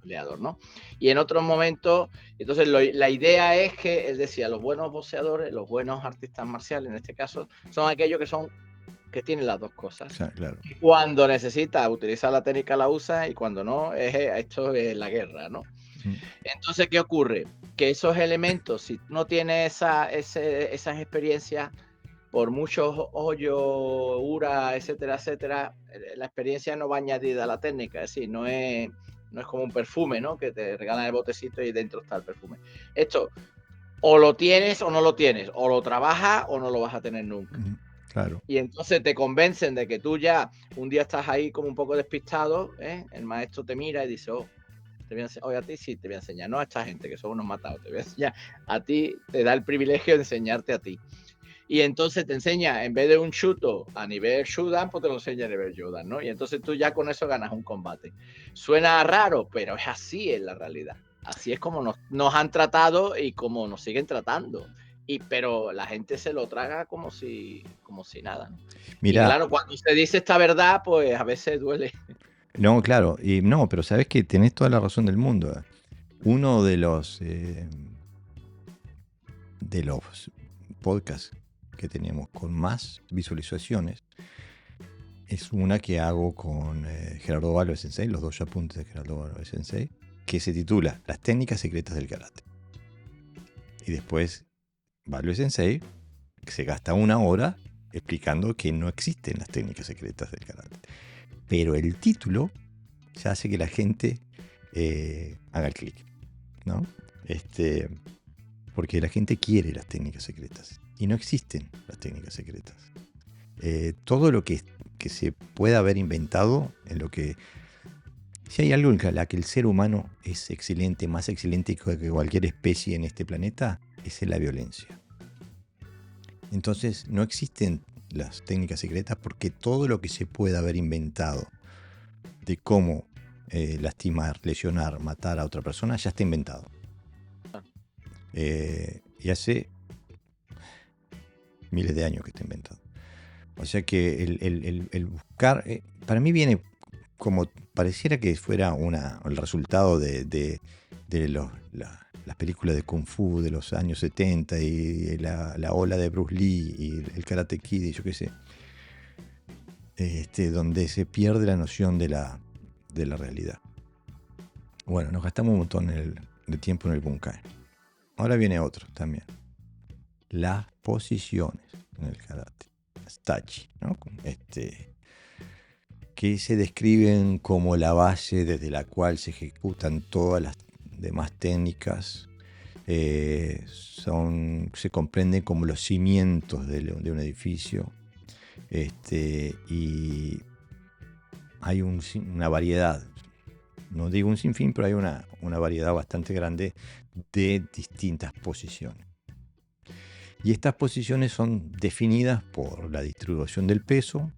peleador, ¿no? Y en otros momentos, entonces la idea es que, él decía, los buenos boxeadores, los buenos artistas marciales, en este caso, son aquellos que tienen las dos cosas. Claro. Cuando necesita utilizar la técnica la usa y cuando no, esto es la guerra, ¿no? Entonces, ¿qué ocurre? Que esos elementos, si no tienes esas experiencias, por muchos hoyos, ura, etcétera, etcétera, la experiencia no va añadida a la técnica, es decir, no es como un perfume, ¿no? Que te regalan el botecito y dentro está el perfume. Esto, o lo tienes o no lo tienes, o lo trabajas o no lo vas a tener nunca. Claro. Y entonces te convencen de que tú ya un día estás ahí como un poco despistado, ¿eh? El maestro te mira y dice, te voy a enseñar, a ti sí te voy a enseñar, no a esta gente que son unos matados, te voy a enseñar a ti, te da el privilegio de enseñarte a ti. Y entonces te enseña, en vez de un chuto a nivel Shodan, pues te lo enseña a nivel Shodan, ¿no? Y entonces tú ya con eso ganas un combate. Suena raro, pero es así en la realidad. Así es como nos han tratado y como nos siguen tratando. Pero la gente se lo traga como si nada, ¿no? Mirá, y claro, cuando se dice esta verdad, pues a veces duele. no, claro, y no, pero sabes que tenés toda la razón del mundo. Uno de los podcasts que tenemos con más visualizaciones es una que hago con Gerardo Valverde Sensei, los 2 apuntes de Gerardo Valverde Sensei, que se titula Las técnicas secretas del karate. Y después Valverde Sensei se gasta 1 hora explicando que no existen las técnicas secretas del karate. Pero el título ya hace que la gente haga el clic, ¿no? Porque la gente quiere las técnicas secretas y no existen las técnicas secretas. Todo lo que se pueda haber inventado, en lo que si hay algo en la que el ser humano es excelente, más excelente que cualquier especie en este planeta, es en la violencia. Entonces no existen las técnicas secretas porque todo lo que se pueda haber inventado de cómo lastimar, lesionar, matar a otra persona ya está inventado. Y hace miles de años que está inventado. O sea que el buscar, para mí viene como pareciera que fuera el resultado de las películas de Kung Fu de los años 70 y la ola de Bruce Lee y el Karate Kid y yo qué sé. Donde se pierde la noción de la realidad. Bueno, nos gastamos un montón de tiempo en el Bunkai. Ahora viene otro también. Las posiciones en el karate. Las tachi, ¿no? Que se describen como la base desde la cual se ejecutan todas las demás técnicas. Se comprenden como los cimientos de un edificio. Y hay una variedad, no digo un sinfín, pero hay una variedad bastante grande de distintas posiciones. Y estas posiciones son definidas por la distribución del peso,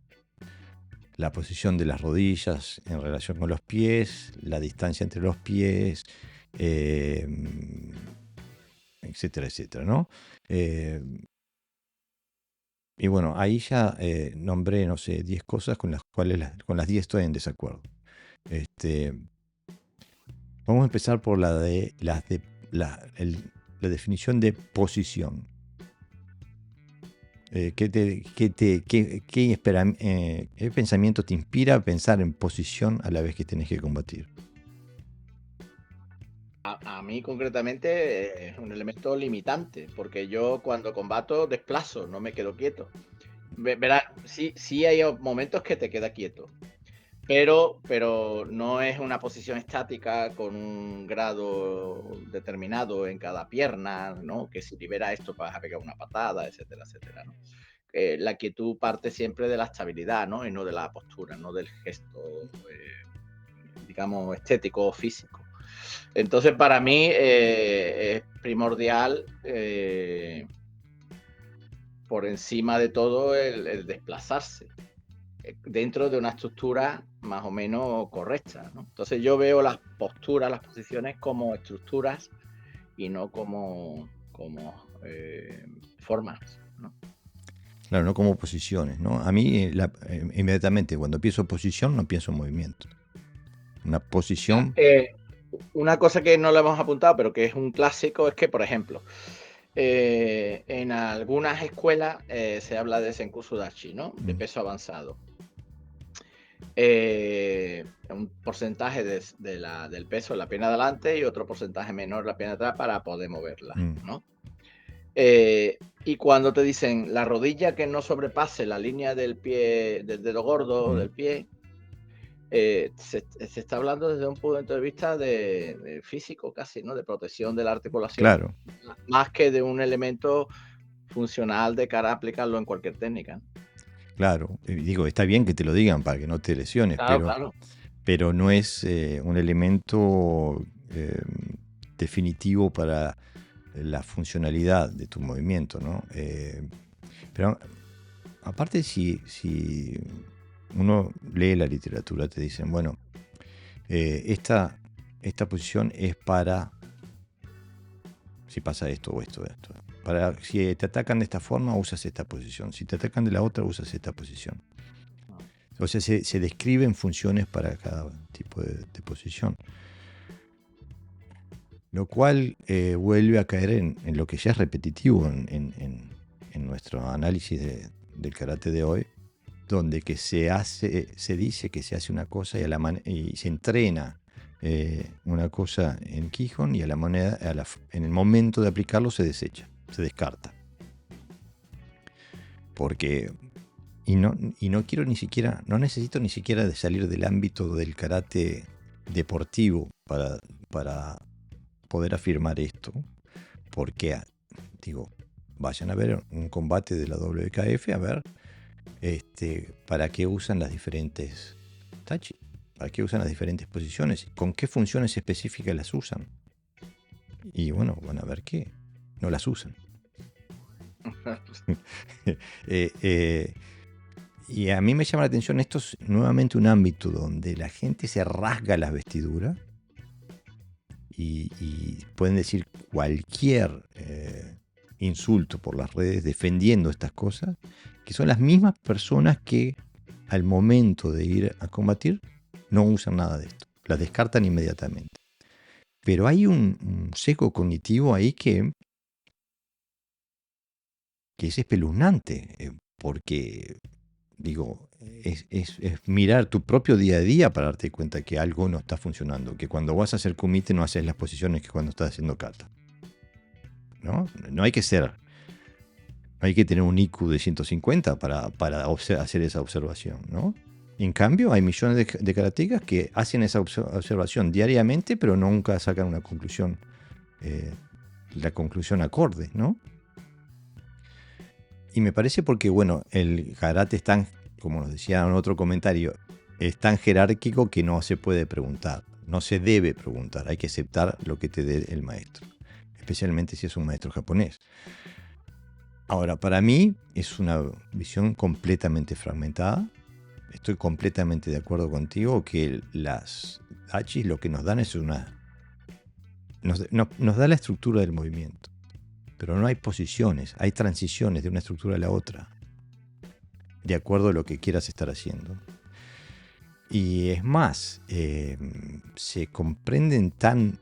la posición de las rodillas en relación con los pies, la distancia entre los pies, etcétera, etcétera, ¿no? Y bueno, ahí ya nombré, no sé, 10 cosas con las cuales con las 10 estoy en desacuerdo. Vamos a empezar por la definición de posición. ¿Qué pensamiento te inspira a pensar en posición a la vez que tenés que combatir? A mí concretamente es un elemento limitante, porque yo cuando combato desplazo, no me quedo quieto. Verás, sí hay momentos que te queda quieto, pero no es una posición estática con un grado determinado en cada pierna, ¿no? Que si libera esto vas a pegar una patada, etcétera, etcétera, ¿no? La quietud parte siempre de la estabilidad, ¿no? Y no de la postura, no del gesto, digamos, estético o físico. Entonces, para mí es primordial, por encima de todo, el desplazarse dentro de una estructura más o menos correcta, ¿no? Entonces yo veo las posturas, las posiciones como estructuras y no como formas, ¿no? Claro, no como posiciones, ¿no? A mí, inmediatamente, cuando pienso posición, no pienso en movimiento. Una posición. Una cosa que no lo hemos apuntado, pero que es un clásico, es que, por ejemplo, en algunas escuelas se habla de Senkusu Dachi, ¿no? De peso avanzado. Un porcentaje del peso en la pierna delante y otro porcentaje menor en la pierna atrás para poder moverla, ¿no? Y cuando te dicen la rodilla que no sobrepase la línea del pie, del dedo gordo del pie, se está hablando desde un punto de vista de físico casi, ¿no? De protección de la articulación, Claro, más que de un elemento funcional de cara a aplicarlo en cualquier técnica. claro. Digo, está bien que te lo digan para que no te lesiones, Claro, claro. pero no es un elemento definitivo para la funcionalidad de tu movimiento, ¿no? Pero aparte, si uno lee la literatura, te dicen, bueno, esta posición es para si pasa esto o esto. Si te atacan de esta forma, usas esta posición. Si te atacan de la otra, usas esta posición. O sea, se describen funciones para cada tipo de posición. Lo cual vuelve a caer en lo que ya es repetitivo en nuestro análisis del karate de hoy, donde que se dice que se hace una cosa y se entrena una cosa en Kihon y en el momento de aplicarlo se desecha, se descarta. Porque no quiero ni siquiera, no necesito ni siquiera de salir del ámbito del karate deportivo para poder afirmar esto, porque digo, vayan a ver un combate de la WKF, a ver para qué usan las diferentes tachi, para qué usan las diferentes posiciones, con qué funciones específicas las usan. Y bueno, van a ver que no las usan. Y a mí me llama la atención, esto es nuevamente un ámbito donde la gente se rasga las vestiduras y pueden decir cualquier insulto por las redes defendiendo estas cosas, que son las mismas personas que al momento de ir a combatir no usan nada de esto, las descartan inmediatamente. Pero hay un sesgo cognitivo ahí que es espeluznante, porque digo, es mirar tu propio día a día para darte cuenta que algo no está funcionando, que cuando vas a hacer kumite no haces las posiciones que cuando estás haciendo kata. ¿No? No hay que tener un IQ de 150 para hacer esa observación, ¿no? En cambio, hay millones de karatecas que hacen esa observación diariamente, pero nunca sacan una conclusión, la conclusión acorde, ¿no? Y me parece porque, bueno, el karate es tan, como nos decía en otro comentario, es tan jerárquico que no se puede preguntar, no se debe preguntar, hay que aceptar lo que te dé el maestro, especialmente si es un maestro japonés. Ahora, para mí es una visión completamente fragmentada. Estoy completamente de acuerdo contigo que las hachis lo que nos dan es nos da la estructura del movimiento. Pero no hay posiciones, hay transiciones de una estructura a la otra, de acuerdo a lo que quieras estar haciendo. Y es más, se comprenden tan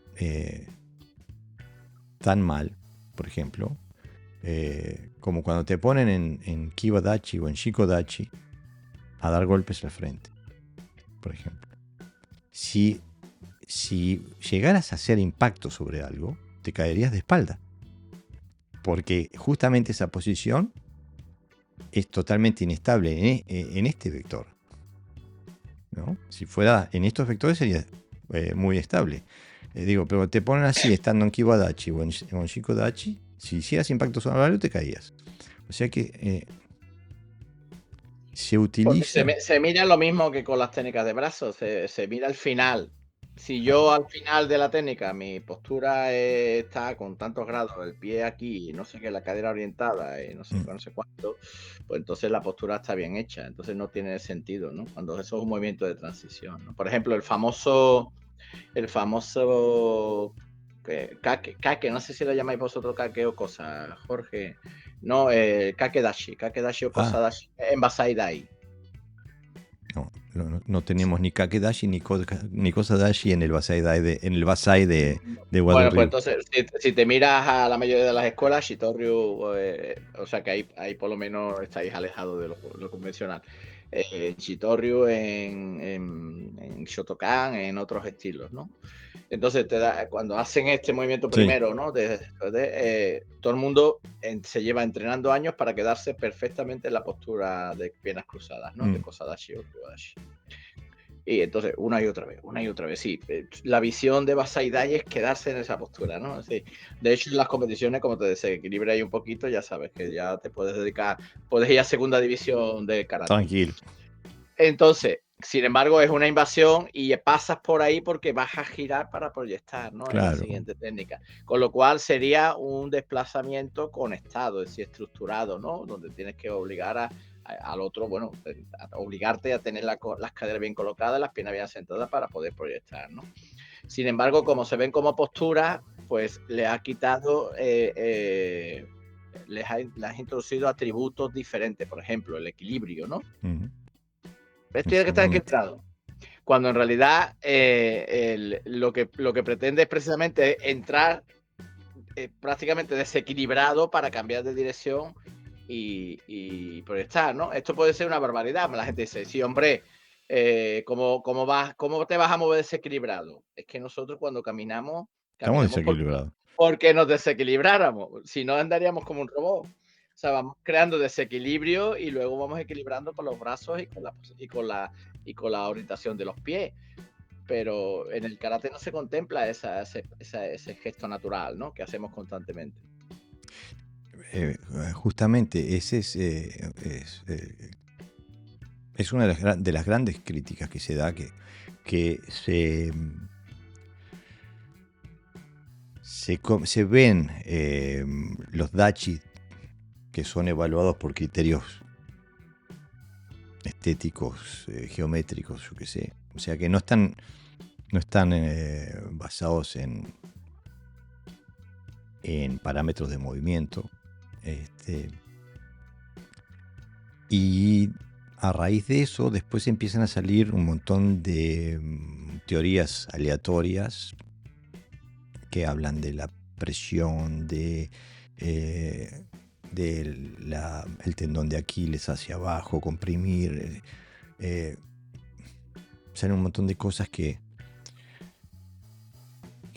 mal, por ejemplo, como cuando te ponen en Kibadachi o en Shikodachi a dar golpes a la frente, por ejemplo. Si llegaras a hacer impacto sobre algo, te caerías de espalda. Porque justamente esa posición es totalmente inestable en este vector. ¿no? Si fuera en estos vectores sería muy estable. Digo, pero te ponen así, estando en Kibadachi o en Shikodachi, si hicieras impacto solar te caías. O sea que se Porque utiliza. se mira lo mismo que con las técnicas de brazos, se mira al final. Si yo al final de la técnica mi postura está con tantos grados, el pie aquí, no sé qué, la cadera orientada y no sé qué, no sé cuánto, pues entonces la postura está bien hecha. Entonces no tiene sentido, ¿no? Cuando eso es un movimiento de transición, ¿no? Por ejemplo, el famoso kake, no sé si lo llamáis vosotros kake o cosa, Jorge. No, kake dashi o cosa Ah, dashi en Basai Dai. no tenemos ni Kakedashi ni cosa dashi en el Basai de Wado Bueno, pues Ryu. entonces, si te miras a la mayoría de las escuelas, Shitoryu, o sea que ahí por lo menos estáis alejados de lo convencional. En Shitoryu, en Shotokan, en otros estilos, ¿no? Entonces, cuando hacen este movimiento Sí. primero, ¿no? Todo el mundo se lleva entrenando años para quedarse perfectamente en la postura de piernas cruzadas, ¿no? De Kosadashi o Kudashi. Y entonces, una y otra vez, sí. La visión de Basai Dai es quedarse en esa postura, ¿no? Sí. De hecho, en las competiciones, como te desequilibra ahí un poquito, ya sabes que ya te puedes dedicar, puedes ir a segunda división de karate. Tranquilo. Entonces, sin embargo, es una invasión y pasas por ahí porque vas a girar para proyectar, ¿no? En la Claro. siguiente técnica. Con lo cual sería un desplazamiento conectado, es decir, estructurado, ¿no? Donde tienes que obligar al otro, bueno, a obligarte a tener las caderas bien colocadas, las piernas bien sentadas para poder proyectar, ¿no? Sin embargo, como se ven como posturas, pues le ha quitado, les has introducido atributos diferentes, por ejemplo, el equilibrio, ¿no? Tiene que estar Exactamente. equilibrado. Cuando en realidad lo que pretende es precisamente entrar prácticamente desequilibrado para cambiar de dirección y proyectar, ¿no? Esto puede ser una barbaridad. La gente dice, sí, hombre, ¿cómo te vas a mover desequilibrado? Es que nosotros cuando caminamos Estamos porque, desequilibrados. porque nos desequilibráramos. Si no, andaríamos como un robot. O sea, vamos creando desequilibrio y luego vamos equilibrando con los brazos y con la orientación de los pies. Pero en el karate no se contempla ese gesto natural, ¿no? Que hacemos constantemente. Justamente, ese es una de las grandes críticas que se da, que se ven los dachi que son evaluados por criterios estéticos, geométricos, yo qué sé. O sea que no están basados en parámetros de movimiento. Y a raíz de eso, después empiezan a salir un montón de teorías aleatorias que hablan de la presión, el tendón de Aquiles hacia abajo, comprimir. Salen un montón de cosas que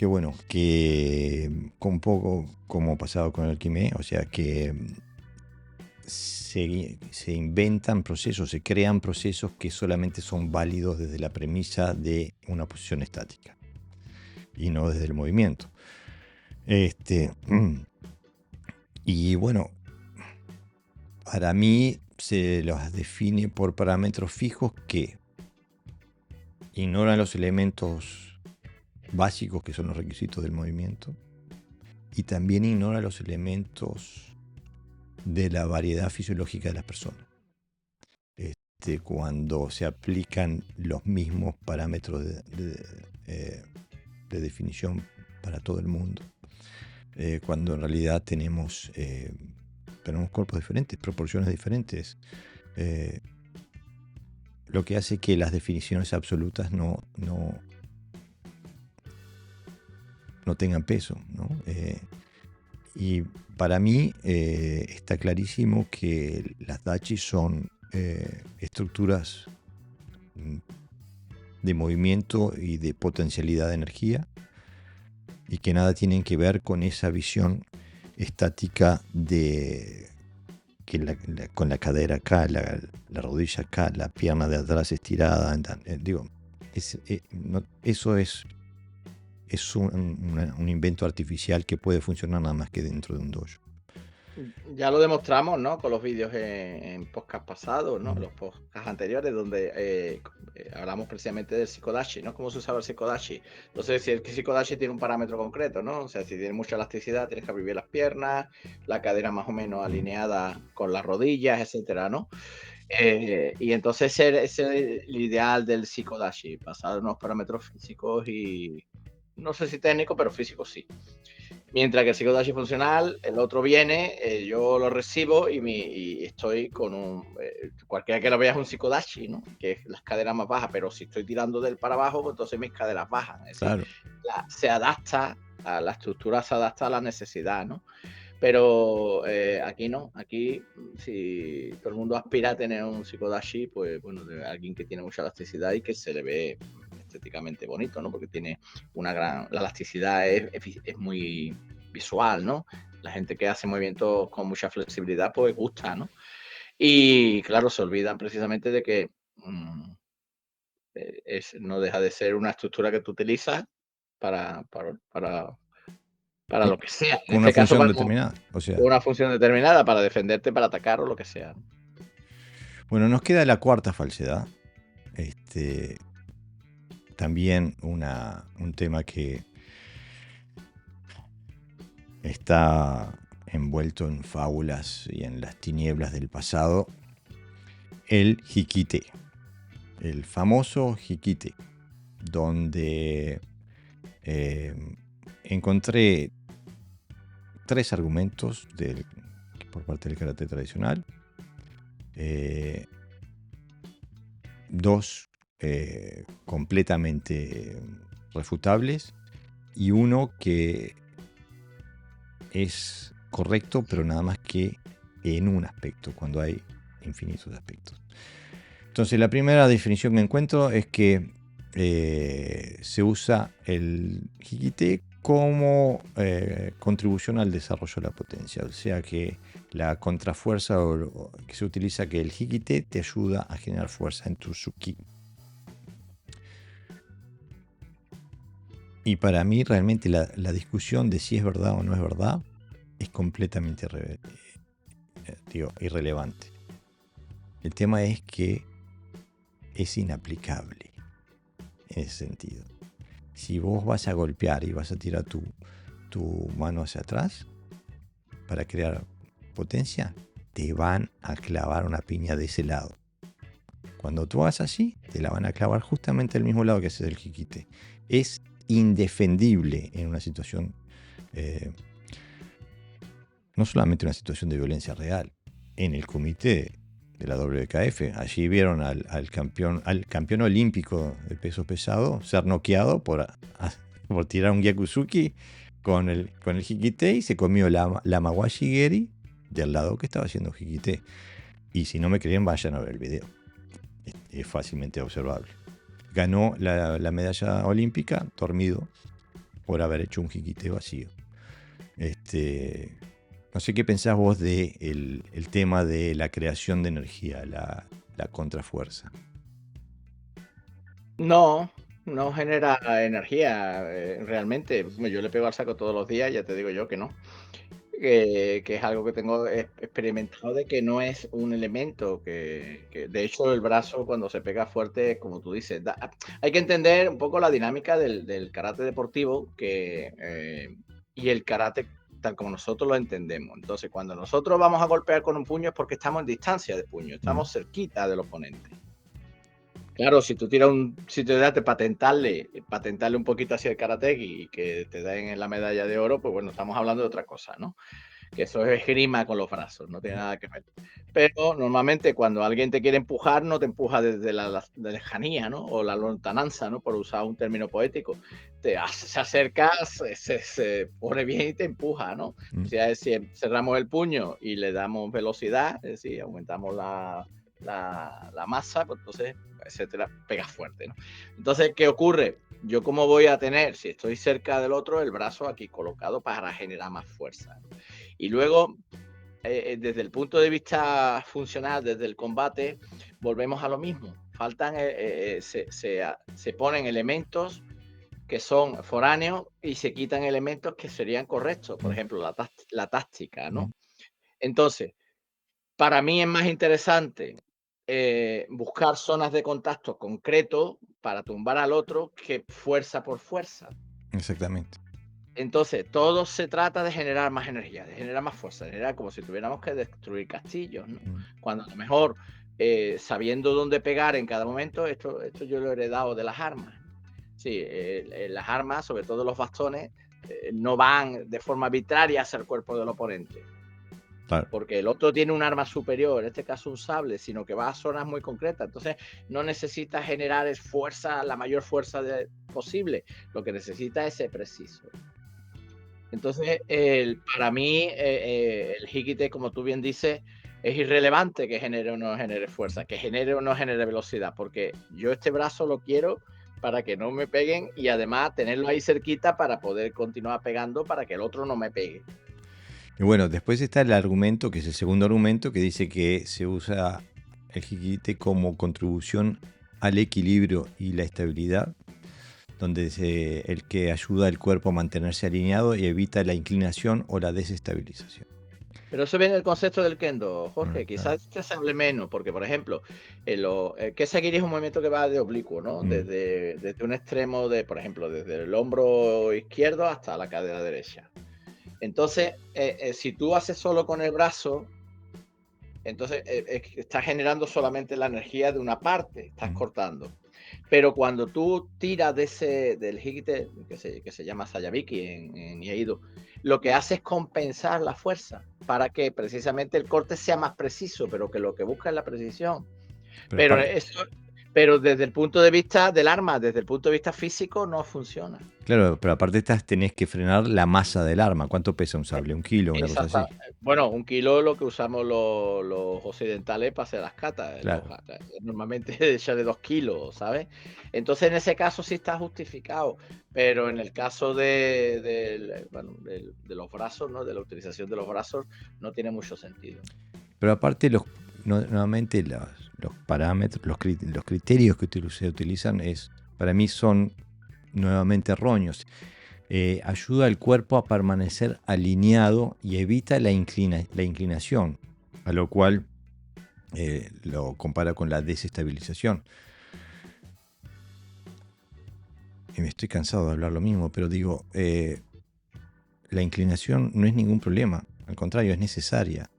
bueno, que un poco como pasado con el Kimé, o sea que se inventan procesos, se crean procesos que solamente son válidos desde la premisa de una posición estática y no desde el movimiento. Y bueno, para mí se los define por parámetros fijos que ignoran los elementos básicos que son los requisitos del movimiento y también ignoran los elementos de la variedad fisiológica de las personas. Cuando se aplican los mismos parámetros de definición para todo el mundo, cuando en realidad tenemos cuerpos diferentes, proporciones diferentes, lo que hace que las definiciones absolutas no tengan peso, ¿no? Y para mí está clarísimo que las dachi son estructuras de movimiento y de potencialidad de energía y que nada tienen que ver con esa visión estática de que con la cadera acá, la rodilla acá, la pierna de atrás estirada. Digo, eso es un invento artificial que puede funcionar nada más que dentro de un dojo. Ya lo demostramos, ¿no? Con los vídeos en podcast pasados, ¿no? Mm. Los podcasts anteriores, donde hablamos precisamente del Shikodashi, ¿no? Cómo se usaba el Shikodashi. Entonces, si el Shikodashi tiene un parámetro concreto, ¿no? O sea, si tiene mucha elasticidad, tienes que abrir bien las piernas, la cadera más o menos alineada con las rodillas, etcétera, ¿no? Y entonces ese es el ideal del Shikodashi, pasar unos parámetros físicos y no sé si técnicos, pero físicos sí. Mientras que el Shikodashi funcional, el otro viene, yo lo recibo y estoy con cualquiera que lo vea es un Shikodashi, ¿no? Que es las caderas más bajas, pero si estoy tirando del para abajo, pues entonces mis caderas bajan. Es decir, Claro. se adapta a la estructura, se adapta a la necesidad, ¿no? Pero aquí no, aquí si todo el mundo aspira a tener un Shikodashi, pues bueno, de alguien que tiene mucha elasticidad y que se le ve estéticamente bonito, ¿no? Porque tiene la elasticidad es muy visual, ¿no? La gente que hace movimientos con mucha flexibilidad, pues gusta, ¿no? Y claro, se olvidan precisamente de que no deja de ser una estructura que tú utilizas para lo que sea. En Con una este caso, función para determinada. O sea, una función determinada, para defenderte, para atacar o lo que sea. bueno, nos queda la cuarta falsedad. También un tema que está envuelto en fábulas y en las tinieblas del pasado, el Hikite, el famoso Hikite, donde encontré 3 argumentos por parte del karate tradicional, 2 completamente refutables y uno que es correcto, pero nada más que en un aspecto, cuando hay infinitos aspectos. Entonces, la primera definición que encuentro es que se usa el Hikite como contribución al desarrollo de la potencia. O sea que la contrafuerza que se utiliza, que el Hikite te ayuda a generar fuerza en tu Tsuki. Y para mí realmente la discusión de si es verdad o no es verdad es completamente irrelevante. El tema es que es inaplicable en ese sentido. Si vos vas a golpear y vas a tirar tu mano hacia atrás para crear potencia, te van a clavar una piña de ese lado. Cuando tú hagas así, te la van a clavar justamente al mismo lado que haces el Hikite. Es indefendible en una situación, no solamente una situación de violencia real. En el comité de la WKF, allí vieron al campeón olímpico de peso pesado ser noqueado por tirar un Gyakuzuki con el Hikite y se comió la Mawashigeri del lado que estaba haciendo Hikite. Y si no me creen, vayan a ver el video. Es fácilmente observable. Ganó la medalla olímpica dormido por haber hecho un Hikite vacío. No sé qué pensás vos del tema de la creación de energía, la contrafuerza. No genera energía realmente. Yo le pego al saco todos los días, ya te digo yo que no. Que es algo que tengo experimentado de que no es un elemento que de hecho el brazo cuando se pega fuerte, como tú dices, hay que entender un poco la dinámica del karate deportivo y el karate tal como nosotros lo entendemos. Entonces, cuando nosotros vamos a golpear con un puño es porque estamos en distancia de puño, estamos cerquita del oponente. Claro, si tú tiras si te das de patentarle un poquito hacia el karateki y que te den la medalla de oro, pues bueno, estamos hablando de otra cosa, ¿no? Que eso es esgrima con los brazos, no tiene nada que ver. Pero normalmente cuando alguien te quiere empujar, no te empuja desde la lejanía, ¿no? O la lontananza, ¿no? Por usar un término poético. Se acerca, se pone bien y te empuja, ¿no? O sea, si cerramos el puño y le damos velocidad, es decir, aumentamos la masa, pues entonces etcétera, pega fuerte, ¿no? Entonces, ¿qué ocurre? Yo cómo voy a tener, si estoy cerca del otro, el brazo aquí colocado para generar más fuerza. Y luego, desde el punto de vista funcional, desde el combate, volvemos a lo mismo. Faltan, se ponen elementos que son foráneos y se quitan elementos que serían correctos, por ejemplo, la táctica, ¿no? Entonces, para mí es más interesante buscar zonas de contacto concreto para tumbar al otro que fuerza por fuerza. Exactamente. Entonces, todo se trata de generar más energía, de generar más fuerza, de generar como si tuviéramos que destruir castillos, ¿no? Cuando a lo mejor, sabiendo dónde pegar en cada momento, esto yo lo he heredado de las armas. Sí, las armas, sobre todo los bastones, no van de forma arbitraria hacia el cuerpo del oponente. Claro. Porque el otro tiene un arma superior, en este caso un sable, sino que va a zonas muy concretas. Entonces, no necesita generar fuerza, la mayor fuerza posible. Lo que necesita es ser preciso. Entonces, para mí, el Hikite, como tú bien dices, es irrelevante que genere o no genere fuerza, que genere o no genere velocidad, porque yo este brazo lo quiero para que no me peguen y además tenerlo ahí cerquita para poder continuar pegando para que el otro no me pegue. Y bueno, después está el argumento, que es el segundo argumento, que dice que se usa el Hikite como contribución al equilibrio y la estabilidad, donde el que ayuda al cuerpo a mantenerse alineado y evita la inclinación o la desestabilización. Pero eso viene del concepto del kendo, Jorge. Quizás este se hable menos, porque, por ejemplo, Kesagiri es un movimiento que va de oblicuo, ¿no? Desde un extremo, por ejemplo, desde el hombro izquierdo hasta la cadera derecha. Entonces, si tú haces solo con el brazo, entonces estás generando solamente la energía de una parte, estás cortando. Pero cuando tú tiras del Hikite, que se llama Sayabiki en Iaido, lo que hace es compensar la fuerza para que precisamente el corte sea más preciso, pero que lo que busca es la precisión. Pero desde el punto de vista del arma, desde el punto de vista físico, no funciona. Claro, pero aparte tenés que frenar la masa del arma. ¿Cuánto pesa un sable? ¿1 kilo? Una cosa así. Bueno, 1 kilo es lo que usamos los occidentales para hacer las catas. Claro. Normalmente echa de 2 kilos, ¿sabes? Entonces, en ese caso sí está justificado. Pero en el caso de los brazos, ¿no? De la utilización de los brazos, no tiene mucho sentido. Pero aparte, nuevamente, los parámetros, los criterios que se utilizan para mí son nuevamente erróneos. Ayuda al cuerpo a permanecer alineado y evita la inclinación, a lo cual lo compara con la desestabilización. Y me estoy cansado de hablar lo mismo, pero digo, la inclinación no es ningún problema, al contrario, es necesaria.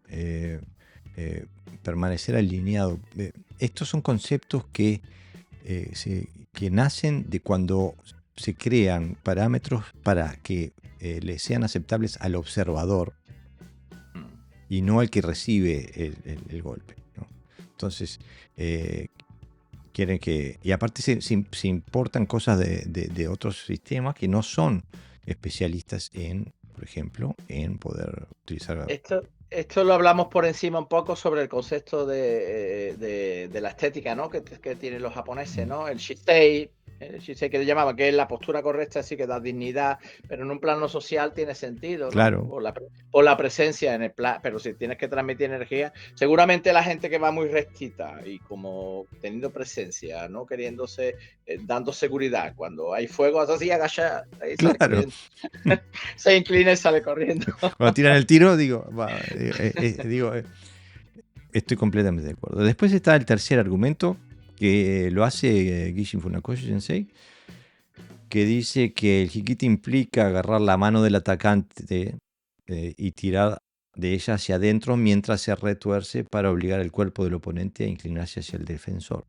Permanecer alineado. Estos son conceptos que nacen de cuando se crean parámetros para que le sean aceptables al observador y no al que recibe el golpe, ¿no? Entonces, quieren que... Y aparte se importan cosas de otros sistemas que no son especialistas en, por ejemplo, en poder utilizar... Esto lo hablamos por encima un poco sobre el concepto de la estética, ¿no? Que tienen los japoneses, ¿no? El shitei que le llamaban, que es la postura correcta, así que da dignidad, pero en un plano social tiene sentido, ¿no? Claro. Por la presencia en el plano, pero si tienes que transmitir energía, seguramente la gente que va muy rectita y como teniendo presencia, ¿no? Queriéndose, dando seguridad, cuando hay fuego, hace así, agacha, ahí sale corriendo. Se inclina y sale corriendo. Cuando tiran el tiro, digo, estoy completamente de acuerdo. Después está el tercer argumento, que lo hace Gishin Funakoshi Sensei, que dice que el Hikite implica agarrar la mano del atacante y tirar de ella hacia adentro mientras se retuerce para obligar al cuerpo del oponente a inclinarse hacia el defensor,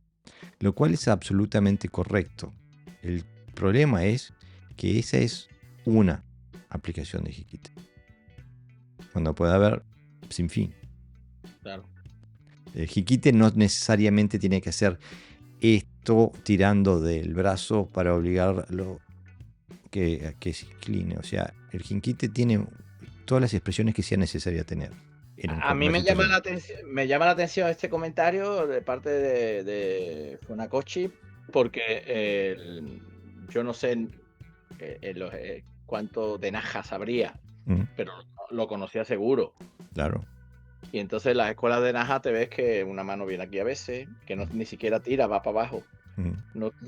lo cual es absolutamente correcto. El problema es que esa es una aplicación de Hikite, cuando puede haber sin fin. Claro. El Hikite no necesariamente tiene que hacer esto tirando del brazo para obligarlo a que se incline. O sea, el Hikite tiene todas las expresiones que sea necesaria tener. A mí me llama la atención este comentario de parte de Funakoshi, porque yo no sé cuánto de Naja sabría, pero lo conocía seguro. Claro. Y entonces las escuelas de Naha te ves que una mano viene aquí a veces, que no, ni siquiera tira, va para abajo. Mm,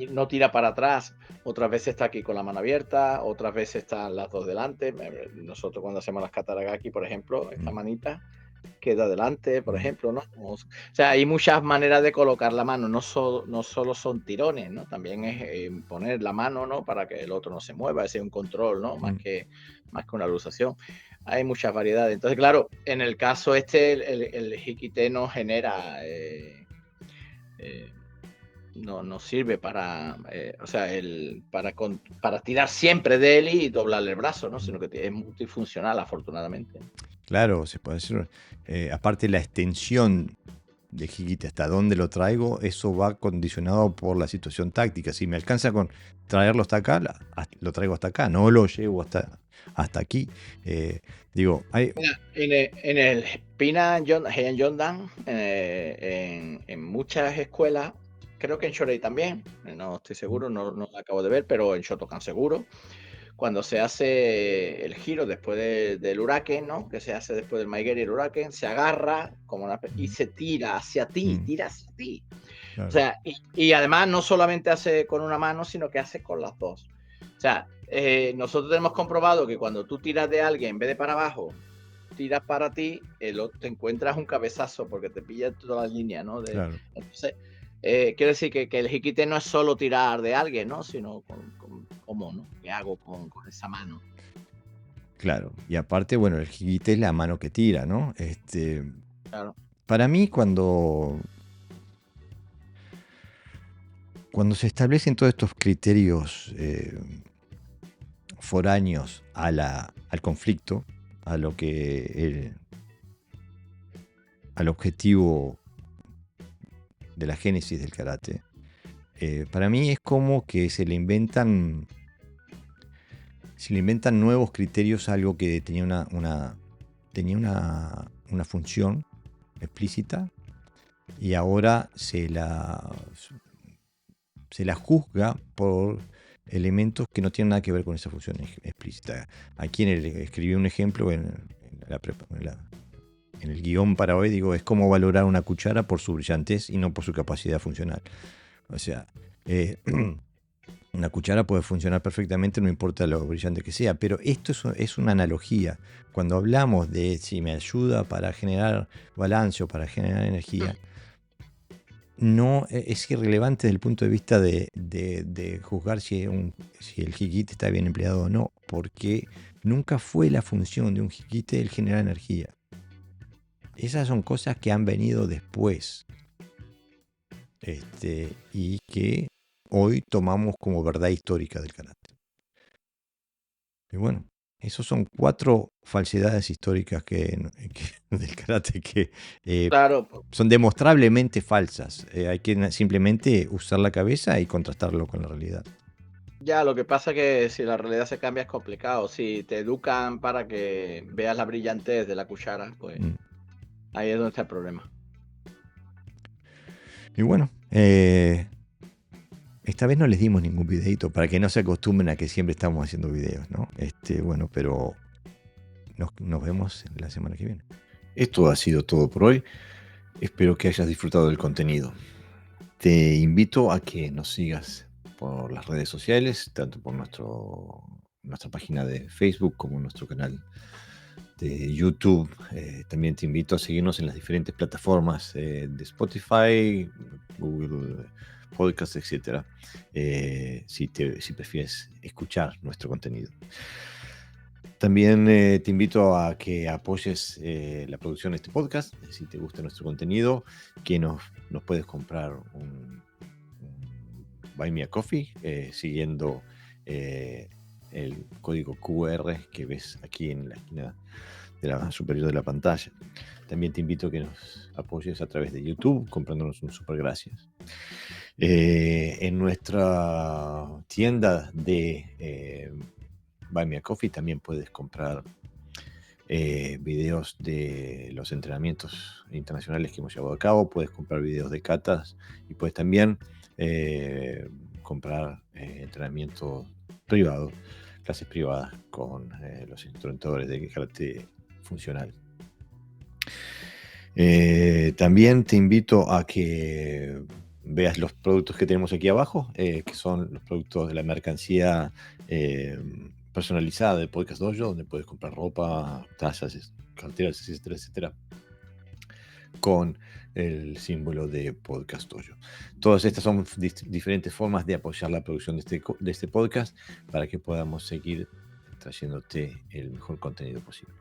No tira para atrás, otras veces está aquí con la mano abierta, otras veces están las dos delante. Nosotros cuando hacemos las kataragaki, por ejemplo, esta mm, manita queda delante, por mm. ejemplo, ¿no? O sea, hay muchas maneras de colocar la mano, no solo son tirones, ¿no? También es poner la mano, ¿no? Para que el otro no se mueva, ese es un control, ¿no? Mm. Más que una alusación. Hay muchas variedades. Entonces, claro, en el caso este, el hikite no genera... eh, no sirve para, o sea, para tirar siempre de él y doblarle el brazo, ¿no? Sino que es multifuncional, afortunadamente. Claro, se puede hacer. Aparte, la extensión de Higita, hasta dónde lo traigo, eso va condicionado por la situación táctica. Si me alcanza con traerlo hasta acá, lo traigo hasta acá, no lo llevo hasta aquí. Digo, hay. Mira, en el Heian Yondan, en muchas escuelas, creo que en Shorei también, no estoy seguro, no lo acabo de ver, pero en Shotokan seguro, cuando se hace el giro después del huracán, ¿no? Que se hace después del Maigeri y el huracán, se agarra y se tira hacia ti, Mm, tira hacia ti. O claro. sea, y además no solamente hace con una mano, sino que hace con las dos. O sea, nosotros hemos comprobado que cuando tú tiras de alguien en vez de para abajo, tiras para ti, te encuentras un cabezazo porque te pilla toda la línea, ¿no? Claro, Entonces, quiero decir que el jiquite no es solo tirar de alguien, ¿no? Sino cómo, ¿no? ¿Qué hago con esa mano? claro. Y aparte, bueno, el Higita es la mano que tira, ¿no? Claro. Para mí, cuando se establecen todos estos criterios foráneos al conflicto, a lo que al objetivo de la génesis del karate, para mí es como que se le inventan nuevos criterios a algo que tenía una función explícita y ahora se la juzga por elementos que no tienen nada que ver con esa función explícita. Aquí escribí un ejemplo en el guión para hoy, digo, es como valorar una cuchara por su brillantez y no por su capacidad funcional. O sea, una cuchara puede funcionar perfectamente, no importa lo brillante que sea, pero esto es una analogía. Cuando hablamos de si me ayuda para generar balance o para generar energía, no es irrelevante desde el punto de vista de juzgar si el jiquite está bien empleado o no, porque nunca fue la función de un jiquite el generar energía. Esas son cosas que han venido después, y que hoy tomamos como verdad histórica del karate. Y bueno, esos son 4 falsedades históricas del karate que Claro, son demostrablemente falsas. Hay que simplemente usar la cabeza y contrastarlo con la realidad. ya, lo que pasa es que si la realidad se cambia es complicado. Si te educan para que veas la brillantez de la cuchara, pues Mm. ahí es donde está el problema. Y bueno, esta vez no les dimos ningún videito para que no se acostumbren a que siempre estamos haciendo videos, ¿no? Bueno, pero nos vemos la semana que viene. Esto ha sido todo por hoy. Espero que hayas disfrutado del contenido. Te invito a que nos sigas por las redes sociales, tanto por nuestra página de Facebook como nuestro canal de YouTube. También te invito a seguirnos en las diferentes plataformas de Spotify, Google Podcast, etc. Si prefieres escuchar nuestro contenido. También te invito a que apoyes la producción de este podcast. Si te gusta nuestro contenido, que nos puedes comprar un Buy Me a Coffee siguiendo el código QR que ves aquí en la esquina superior de la pantalla. También te invito a que nos apoyes a través de YouTube comprándonos un super gracias. En nuestra tienda de Buy Me a Coffee también puedes comprar videos de los entrenamientos internacionales que hemos llevado a cabo, puedes comprar videos de catas y puedes también comprar entrenamiento privado, clases privadas con los instructores de karate funcional. También te invito a que veas los productos que tenemos aquí abajo, que son los productos de la mercancía personalizada de Podcast Dojo, donde puedes comprar ropa, tazas, carteras, etcétera, etcétera, con el símbolo de Podcast Dojo. Todas estas son diferentes formas de apoyar la producción de este podcast para que podamos seguir trayéndote el mejor contenido posible.